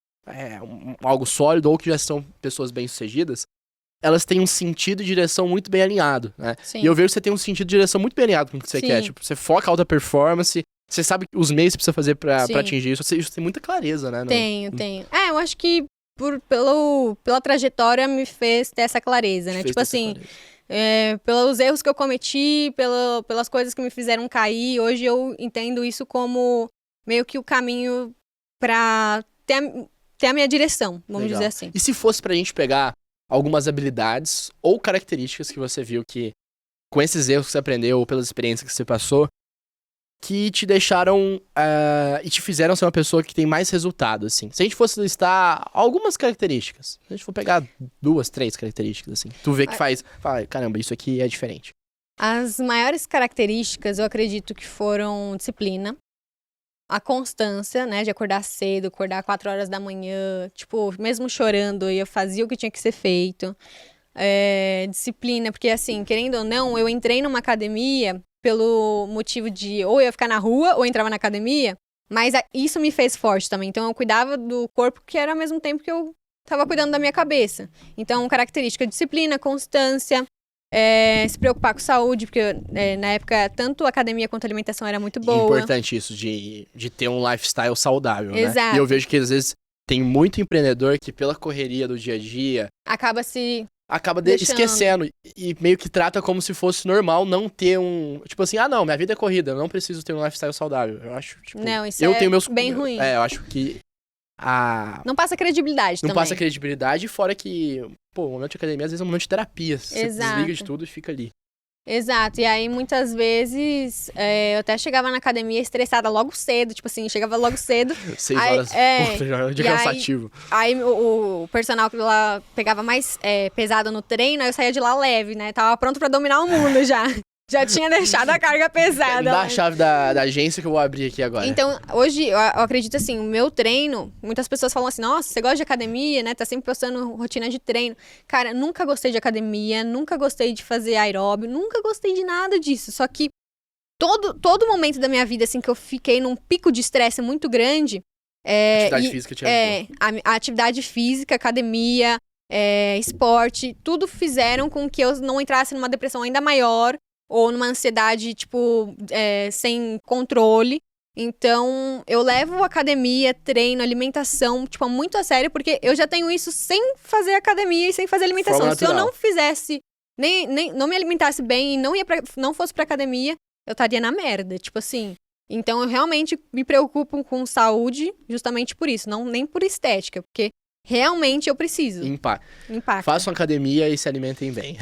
algo sólido, ou que já são pessoas bem-sucedidas, elas têm um sentido e direção muito bem alinhado, né? Sim. E eu vejo que você tem um sentido e direção muito bem alinhado com o que você Sim. quer. Tipo, você foca alta performance, você sabe os meios que você precisa fazer pra Sim. atingir isso. Você tem muita clareza, né? Tenho. Eu acho que pela trajetória me fez ter essa clareza, né? Tipo assim, pelos erros que eu cometi, pelas coisas que me fizeram cair, hoje eu entendo isso como meio que o caminho pra ter a minha direção, vamos Legal. dizer assim. E se fosse pra gente pegar algumas habilidades ou características que você viu que, com esses erros que você aprendeu ou pelas experiências que você passou, que te deixaram e te fizeram ser uma pessoa que tem mais resultado, assim. Se a gente fosse listar algumas características, se a gente for pegar 2, 3 características, assim, tu vê que fala, caramba, isso aqui é diferente. As maiores características, eu acredito que foram disciplina, a constância, né, de acordar cedo, acordar 4 horas da manhã, tipo, mesmo chorando, eu fazia o que tinha que ser feito. Disciplina, porque assim, querendo ou não, eu entrei numa academia pelo motivo de ou eu ia ficar na rua ou eu entrava na academia, mas isso me fez forte também. Então eu cuidava do corpo que era ao mesmo tempo que eu tava cuidando da minha cabeça. Então, característica, disciplina, constância, se preocupar com saúde, porque na época tanto a academia quanto a alimentação era muito boa. Importante isso, de ter um lifestyle saudável, né? Exato. E eu vejo que às vezes tem muito empreendedor que pela correria do dia a dia acaba deixando. esquecendo e meio que trata como se fosse normal não ter um... Tipo assim, não, minha vida é corrida, eu não preciso ter um lifestyle saudável. Eu acho, tipo... Não, isso tenho meus, bem ruim. eu acho que não passa credibilidade não também. passa credibilidade, fora que, o momento de academia às vezes é um momento de terapia. Você desliga de tudo e fica ali. Exato, e aí muitas vezes eu até chegava na academia estressada logo cedo, tipo assim, chegava logo cedo. 6 horas, puta, já é um dia cansativo. Aí o personal que lá pegava mais pesado no treino, aí eu saía de lá leve, né? Tava pronto pra dominar o mundo já. Já tinha deixado a carga pesada. Me dá a chave da agência que eu vou abrir aqui agora. Então, hoje, eu acredito assim, o meu treino, muitas pessoas falam assim, nossa, você gosta de academia, né? Tá sempre postando rotina de treino. Cara, nunca gostei de academia, nunca gostei de fazer aeróbio, nunca gostei de nada disso. Só que todo momento da minha vida, assim, que eu fiquei num pico de estresse muito grande... atividade física te ajudou. A atividade física, academia, esporte, tudo fizeram com que eu não entrasse numa depressão ainda maior, ou numa ansiedade, tipo, sem controle. Então, eu levo academia, treino, alimentação, tipo, muito a sério, porque eu já tenho isso sem fazer academia e sem fazer alimentação. Se eu não fizesse, não me alimentasse bem e não fosse pra academia, eu estaria na merda, tipo assim. Então, eu realmente me preocupo com saúde justamente por isso, não nem por estética, porque realmente eu preciso. Impacta. Façam academia e se alimentem bem.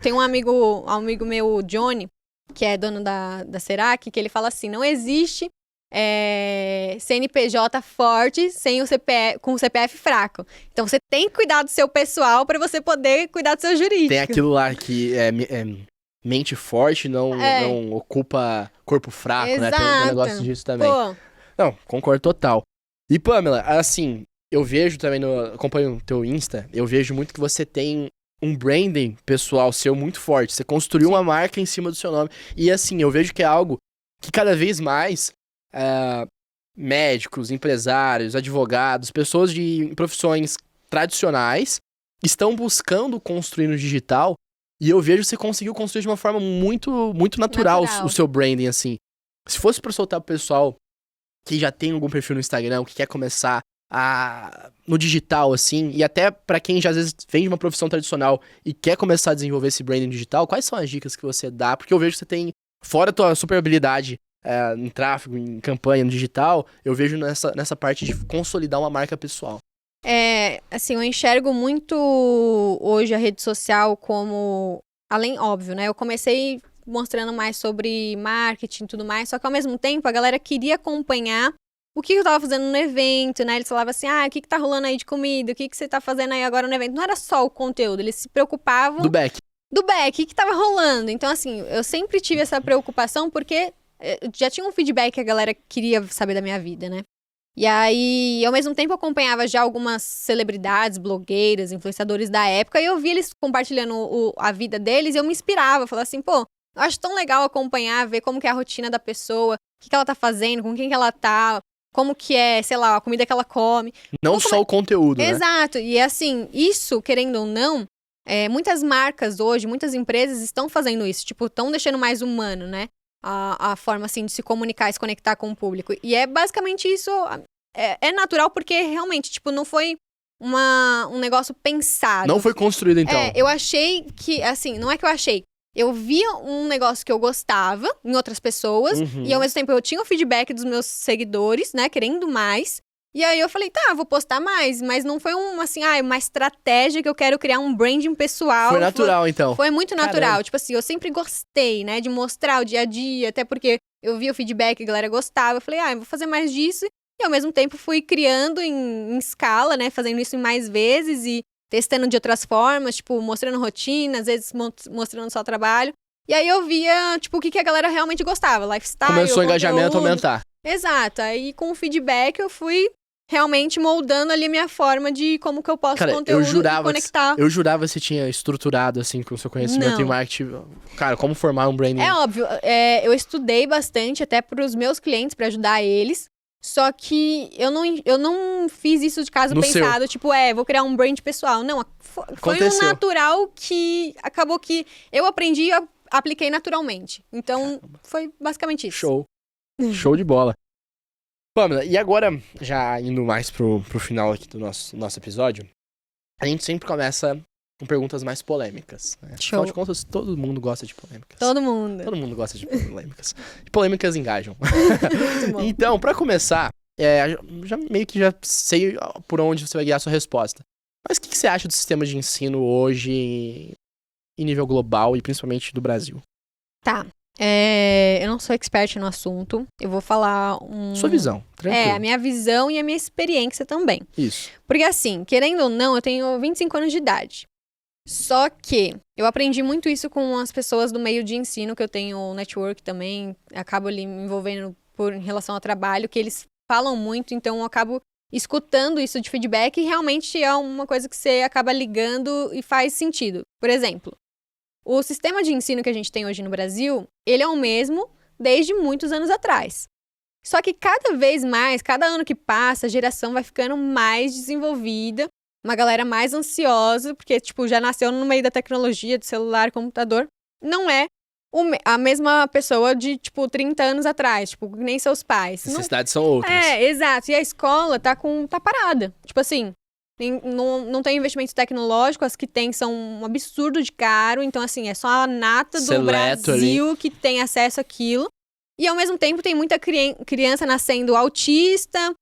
Tem um amigo meu, o Johnny, que é dono da Serac, que ele fala assim, não existe CNPJ forte com o CPF fraco. Então, você tem que cuidar do seu pessoal para você poder cuidar do seu jurídico. Tem aquilo lá que mente forte não ocupa corpo fraco, exato. né? Tem um negócio disso também. Pô. Não, concordo total. E, Pamela, assim, eu vejo também, acompanho o teu Insta, eu vejo muito que você tem um branding pessoal seu muito forte. Você construiu uma marca em cima do seu nome. E, assim, eu vejo que é algo que cada vez mais médicos, empresários, advogados, pessoas de profissões tradicionais estão buscando construir no digital. E eu vejo que você conseguiu construir de uma forma muito, muito natural o seu branding, assim. Se fosse pra soltar pro pessoal que já tem algum perfil no Instagram, que quer começar no digital, assim, e até pra quem já às vezes vem de uma profissão tradicional e quer começar a desenvolver esse branding digital, quais são as dicas que você dá? Porque eu vejo que você tem, fora a tua super habilidade em tráfego, em campanha, no digital, eu vejo nessa parte de consolidar uma marca pessoal. Assim, eu enxergo muito hoje a rede social como, além, óbvio, né? Eu comecei mostrando mais sobre marketing e tudo mais, só que ao mesmo tempo a galera queria acompanhar o que eu tava fazendo no evento, né? Eles falavam assim, o que tá rolando aí de comida? O que você tá fazendo aí agora no evento? Não era só o conteúdo, eles se preocupavam... Do back, o que tava rolando. Então, assim, eu sempre tive essa preocupação porque já tinha um feedback que a galera queria saber da minha vida, né? E aí, ao mesmo tempo, eu acompanhava já algumas celebridades, blogueiras, influenciadores da época, e eu via eles compartilhando a vida deles, e eu me inspirava, falava assim, pô, eu acho tão legal acompanhar, ver como que é a rotina da pessoa, o que ela tá fazendo, com quem que ela tá, como que é, sei lá, a comida que ela come. Não só o conteúdo, né? Exato, e assim, isso, querendo ou não, muitas marcas hoje, muitas empresas estão fazendo isso, tipo, estão deixando mais humano, né? A forma, assim, de se comunicar e se conectar com o público. E é basicamente isso, é natural porque realmente, tipo, não foi um negócio pensado. Não foi construído, então. Eu achei que, assim, não é que eu achei. Eu via um negócio que eu gostava em outras pessoas e ao mesmo tempo eu tinha o feedback dos meus seguidores, né, querendo mais. E aí eu falei, tá, vou postar mais, mas não foi uma estratégia que eu quero criar um branding pessoal. Foi natural, então. Foi muito natural. Caramba. Tipo assim, eu sempre gostei, né, de mostrar o dia a dia, até porque eu via o feedback, a galera gostava. Eu falei, eu vou fazer mais disso. E ao mesmo tempo fui criando em escala, né, fazendo isso em mais vezes e testando de outras formas, tipo, mostrando rotina, às vezes mostrando só trabalho. E aí eu via, tipo, o que a galera realmente gostava, lifestyle, começou o engajamento a aumentar. Exato. Aí com o feedback eu fui realmente moldando ali a minha forma de como que eu posto conteúdo e conectar. Eu jurava que você tinha estruturado, assim, com o seu conhecimento em marketing. Cara, como formar um branding. É óbvio, eu estudei bastante até pros meus clientes, pra ajudar eles. Só que eu não fiz isso de caso pensado, tipo, vou criar um brand pessoal. Não, foi um natural que acabou que eu aprendi e apliquei naturalmente. Então, foi basicamente isso. Show. Show de bola. Pamela, e agora, já indo mais pro final aqui do nosso episódio, a gente sempre começa com perguntas mais polêmicas, né? Show. Afinal de contas, todo mundo gosta de polêmicas. Todo mundo. Todo mundo gosta de polêmicas. E polêmicas engajam. Muito bom. Então, pra começar, meio que já sei por onde você vai guiar a sua resposta. Mas o que você acha do sistema de ensino hoje em nível global e principalmente do Brasil? Tá. Eu não sou expert no assunto. Eu vou falar Sua visão, tranquilo. A minha visão e a minha experiência também. Isso. Porque assim, querendo ou não, eu tenho 25 anos de idade. Só que eu aprendi muito isso com as pessoas do meio de ensino, que eu tenho network também, acabo ali me envolvendo em relação ao trabalho, que eles falam muito, então eu acabo escutando isso de feedback e realmente é uma coisa que você acaba ligando e faz sentido. Por exemplo, o sistema de ensino que a gente tem hoje no Brasil, ele é o mesmo desde muitos anos atrás. Só que cada vez mais, cada ano que passa, a geração vai ficando mais desenvolvida, uma galera mais ansiosa, porque, tipo, já nasceu no meio da tecnologia, do celular, computador. Não é a mesma pessoa de, tipo, 30 anos atrás, tipo, nem seus pais. As necessidades são outras. Exato. E a escola tá parada. Tipo assim, não tem investimento tecnológico, as que tem são um absurdo de caro. Então, assim, é só a nata do Seleto Brasil ali, que tem acesso àquilo. E, ao mesmo tempo, tem muita criança nascendo autista,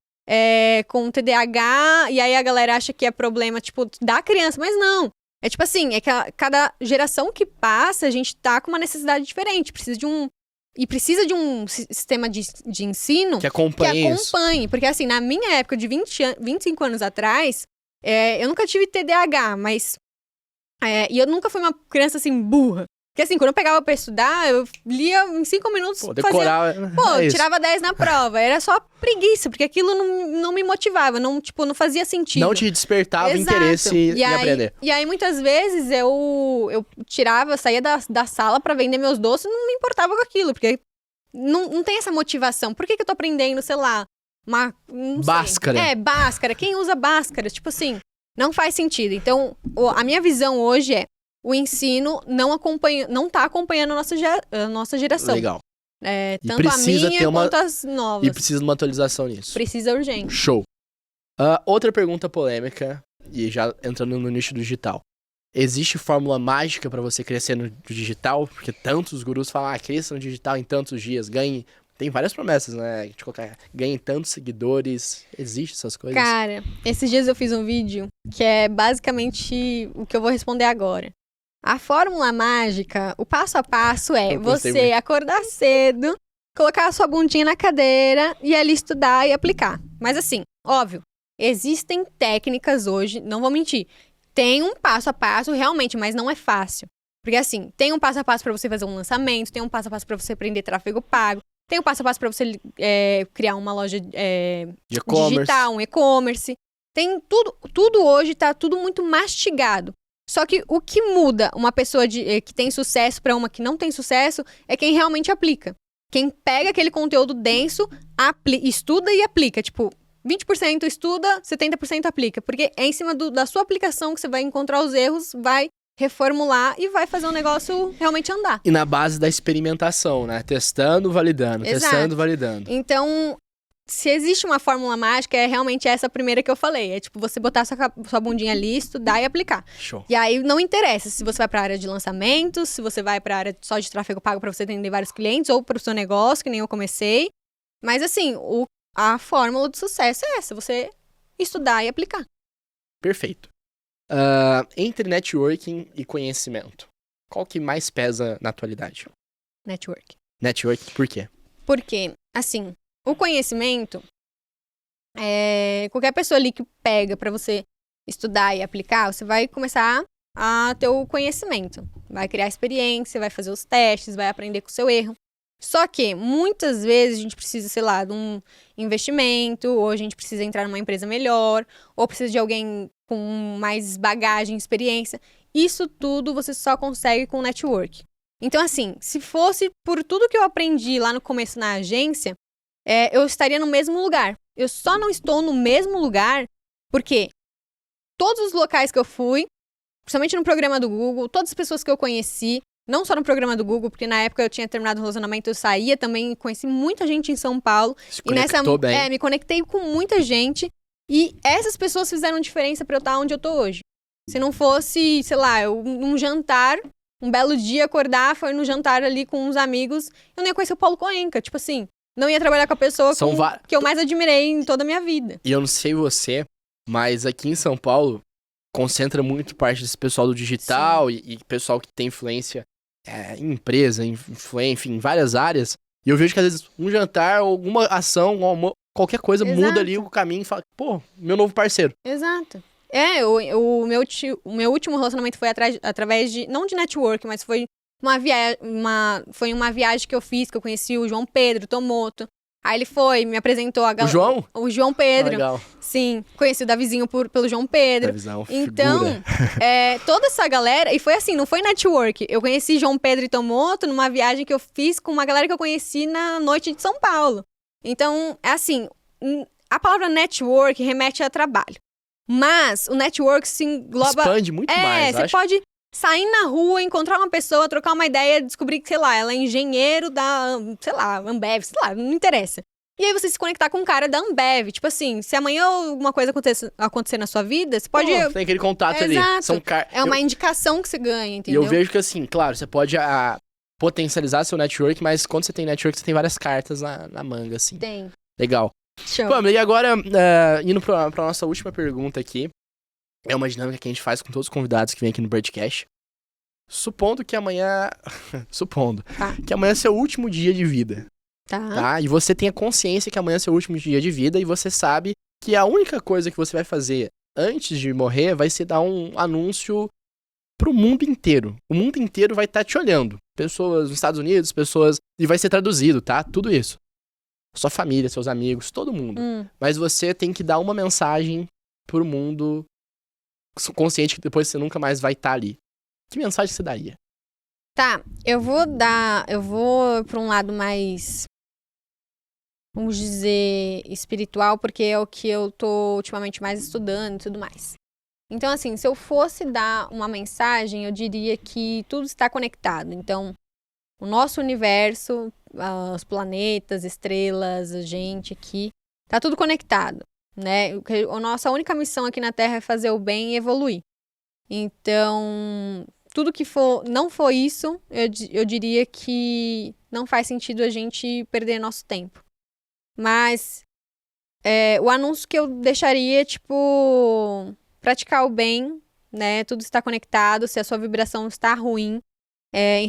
com TDAH, e aí a galera acha que é problema, tipo, da criança, mas não. É tipo assim, é que cada geração que passa, a gente tá com uma necessidade diferente, precisa de um sistema de ensino que acompanhe isso. Porque assim, na minha época de 25 anos atrás, eu nunca tive TDAH, mas... e eu nunca fui uma criança, assim, burra. Porque assim, quando eu pegava pra estudar, eu lia em 5 minutos, Pô, decorar... eu tirava 10 na prova. Era só preguiça, porque aquilo não me motivava, não fazia sentido. Não te despertava Exato. interesse em aprender. E aí, muitas vezes, eu saía da sala pra vender meus doces e não me importava com aquilo, porque não tem essa motivação. Por que eu tô aprendendo, sei lá, não sei. Báscara. Báscara. Quem usa báscara? Tipo assim, não faz sentido. Então, a minha visão hoje é o ensino não tá acompanhando a nossa geração. Legal. Tanto a minha quanto as novas. E precisa de uma atualização nisso. Precisa urgente. Show. Outra pergunta polêmica, e já entrando no nicho do digital. Existe fórmula mágica pra você crescer no digital? Porque tantos gurus falam, cresça no digital em tantos dias, ganhe... Tem várias promessas, né? De colocar, ganhe tantos seguidores. Existe essas coisas? Cara, esses dias eu fiz um vídeo que é basicamente o que eu vou responder agora. A fórmula mágica, o passo a passo é você acordar cedo, colocar a sua bundinha na cadeira e ali estudar e aplicar. Mas assim, óbvio, existem técnicas hoje, não vou mentir. Tem um passo a passo realmente, mas não é fácil. Porque assim, tem um passo a passo para você fazer um lançamento, tem um passo a passo para você aprender tráfego pago, tem um passo a passo para você criar uma loja digital, um e-commerce. Tem tudo hoje, tá tudo muito mastigado. Só que o que muda uma pessoa que tem sucesso para uma que não tem sucesso é quem realmente aplica. Quem pega aquele conteúdo denso, estuda e aplica. Tipo, 20% estuda, 70% aplica. Porque é em cima da sua aplicação que você vai encontrar os erros, vai reformular e vai fazer o negócio realmente andar. E na base da experimentação, né? Testando, validando, Exato. Testando, validando. Então, se existe uma fórmula mágica, é realmente essa primeira que eu falei. É tipo, você botar sua bundinha ali, estudar e aplicar. Show. E aí, não interessa se você vai pra área de lançamentos, se você vai pra área só de tráfego pago pra você atender vários clientes, ou pro seu negócio, que nem eu comecei. Mas assim, a fórmula do sucesso é essa, você estudar e aplicar. Perfeito. Entre networking e conhecimento, qual que mais pesa na atualidade? Network. Networking, por quê? Porque, assim, o conhecimento, qualquer pessoa ali que pega pra você estudar e aplicar, você vai começar a ter o conhecimento. Vai criar experiência, vai fazer os testes, vai aprender com o seu erro. Só que, muitas vezes, a gente precisa, sei lá, de um investimento, ou a gente precisa entrar numa empresa melhor, ou precisa de alguém com mais bagagem, experiência. Isso tudo você só consegue com network. Então, assim, se fosse por tudo que eu aprendi lá no começo na agência, eu estaria no mesmo lugar. Eu só não estou no mesmo lugar porque todos os locais que eu fui, principalmente no programa do Google, todas as pessoas que eu conheci, não só no programa do Google, porque na época eu tinha terminado o relacionamento, eu saía também, conheci muita gente em São Paulo. Se conectou bem. Me conectei com muita gente. E essas pessoas fizeram diferença pra eu estar onde eu tô hoje. Se não fosse, sei lá, um jantar, um belo dia acordar, foi no jantar ali com uns amigos, eu não ia conhecer o Paulo Coenca. Tipo assim, não ia trabalhar com a pessoa que eu mais admirei em toda a minha vida. E eu não sei você, mas aqui em São Paulo, concentra muito parte desse pessoal do digital e pessoal que tem influência em empresa, enfim, em várias áreas. E eu vejo que às vezes um jantar, alguma ação, qualquer coisa muda ali o caminho e fala, pô, meu novo parceiro. Exato. O meu último relacionamento foi através de, não de network, mas foi uma viagem que eu fiz, que eu conheci o João Pedro Tomoto. Aí ele me apresentou a galera. O João? O João Pedro. Legal. Sim, conheci o Davizinho pelo João Pedro. Davizão, então, toda essa galera, e foi assim, não foi network. Eu conheci João Pedro e Tomoto numa viagem que eu fiz com uma galera que eu conheci na noite de São Paulo. Então, é assim, a palavra network remete a trabalho. Mas o network se engloba... Expande muito mais, você pode sair na rua, encontrar uma pessoa, trocar uma ideia, descobrir que, sei lá, ela é engenheiro da, sei lá, Ambev, sei lá, não interessa. E aí você se conectar com um cara da Ambev. Tipo assim, se amanhã alguma coisa acontecer na sua vida, você pode... tem aquele contato ali. É uma indicação que você ganha, entendeu? E eu vejo que assim, claro, você pode potencializar seu network, mas quando você tem network, você tem várias cartas na manga, assim. Tem. Legal. Show. Pamela, e agora, indo pra nossa última pergunta aqui, é uma dinâmica que a gente faz com todos os convidados que vêm aqui no Birdcast. Supondo que amanhã... que amanhã é seu último dia de vida. Tá? E você tenha consciência que amanhã é seu último dia de vida e você sabe que a única coisa que você vai fazer antes de morrer vai ser dar um anúncio pro mundo inteiro. O mundo inteiro vai estar te olhando. Pessoas nos Estados Unidos, e vai ser traduzido, tá? Tudo isso. Sua família, seus amigos, todo mundo. Mas você tem que dar uma mensagem pro mundo consciente que depois você nunca mais vai estar ali. Que mensagem você daria? Tá, eu vou pra um lado mais, vamos dizer, espiritual, porque é o que eu tô ultimamente mais estudando e tudo mais. Então, assim, se eu fosse dar uma mensagem, eu diria que tudo está conectado. Então, o nosso universo, os planetas, estrelas, a gente aqui, tá tudo conectado, né? A nossa única missão aqui na Terra é fazer o bem e evoluir. Então, tudo que não for isso, eu diria que não faz sentido a gente perder nosso tempo. Mas o anúncio que eu deixaria é, tipo, praticar o bem, né? Tudo está conectado, se a sua vibração está ruim,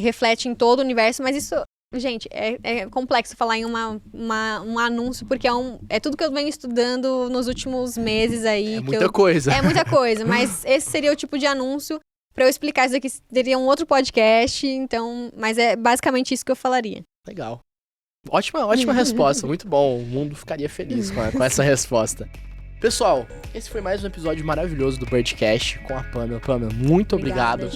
reflete em todo o universo, mas isso, gente, é complexo falar em um anúncio, porque é tudo que eu venho estudando nos últimos meses aí. É muita coisa. É muita coisa, mas esse seria o tipo de anúncio. Pra eu explicar isso aqui, teria um outro podcast, então, mas é basicamente isso que eu falaria. Legal. Ótima resposta, muito bom. O mundo ficaria feliz com essa resposta. Pessoal, esse foi mais um episódio maravilhoso do Birdcast com a Pamela. Pamela, muito obrigado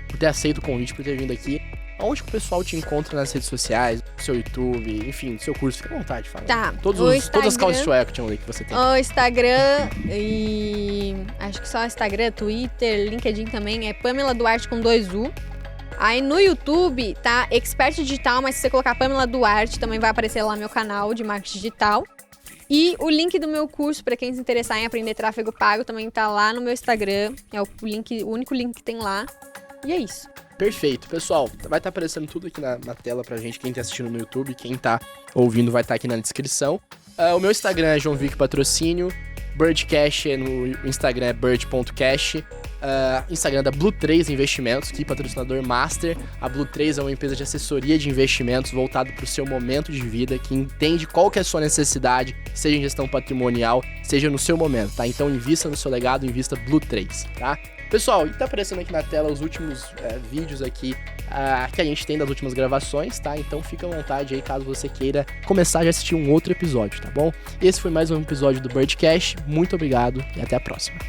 por ter aceito o convite, por ter vindo aqui. Onde que o pessoal te encontra nas redes sociais, no seu YouTube, enfim, no seu curso? Fica à vontade, fala. Tá. Todas as calls to action ali que você tem. O Instagram e... acho que só Instagram, Twitter, LinkedIn também. É Pamela Duarte com 2U. Aí no YouTube tá Expert Digital, mas se você colocar Pamela Duarte, também vai aparecer lá meu canal de marketing digital. E o link do meu curso, pra quem se interessar em aprender tráfego pago, também tá lá no meu Instagram. É o único link que tem lá. E é isso. Perfeito. Pessoal, vai estar aparecendo tudo aqui na tela pra gente, quem tá assistindo no YouTube, quem tá ouvindo vai estar aqui na descrição. O meu Instagram é João Vic Patrocínio, Birdcash no Instagram é bird.cash, Instagram da Blue 3 Investimentos, que patrocinador master. A Blue 3 é uma empresa de assessoria de investimentos voltado para o seu momento de vida, que entende qual que é a sua necessidade, seja em gestão patrimonial, seja no seu momento, tá? Então invista no seu legado, invista Blue 3, tá? Pessoal, e tá aparecendo aqui na tela os últimos vídeos aqui que a gente tem das últimas gravações, tá? Então fica à vontade aí caso você queira começar a assistir um outro episódio, tá bom? Esse foi mais um episódio do Birdcast. Muito obrigado e até a próxima.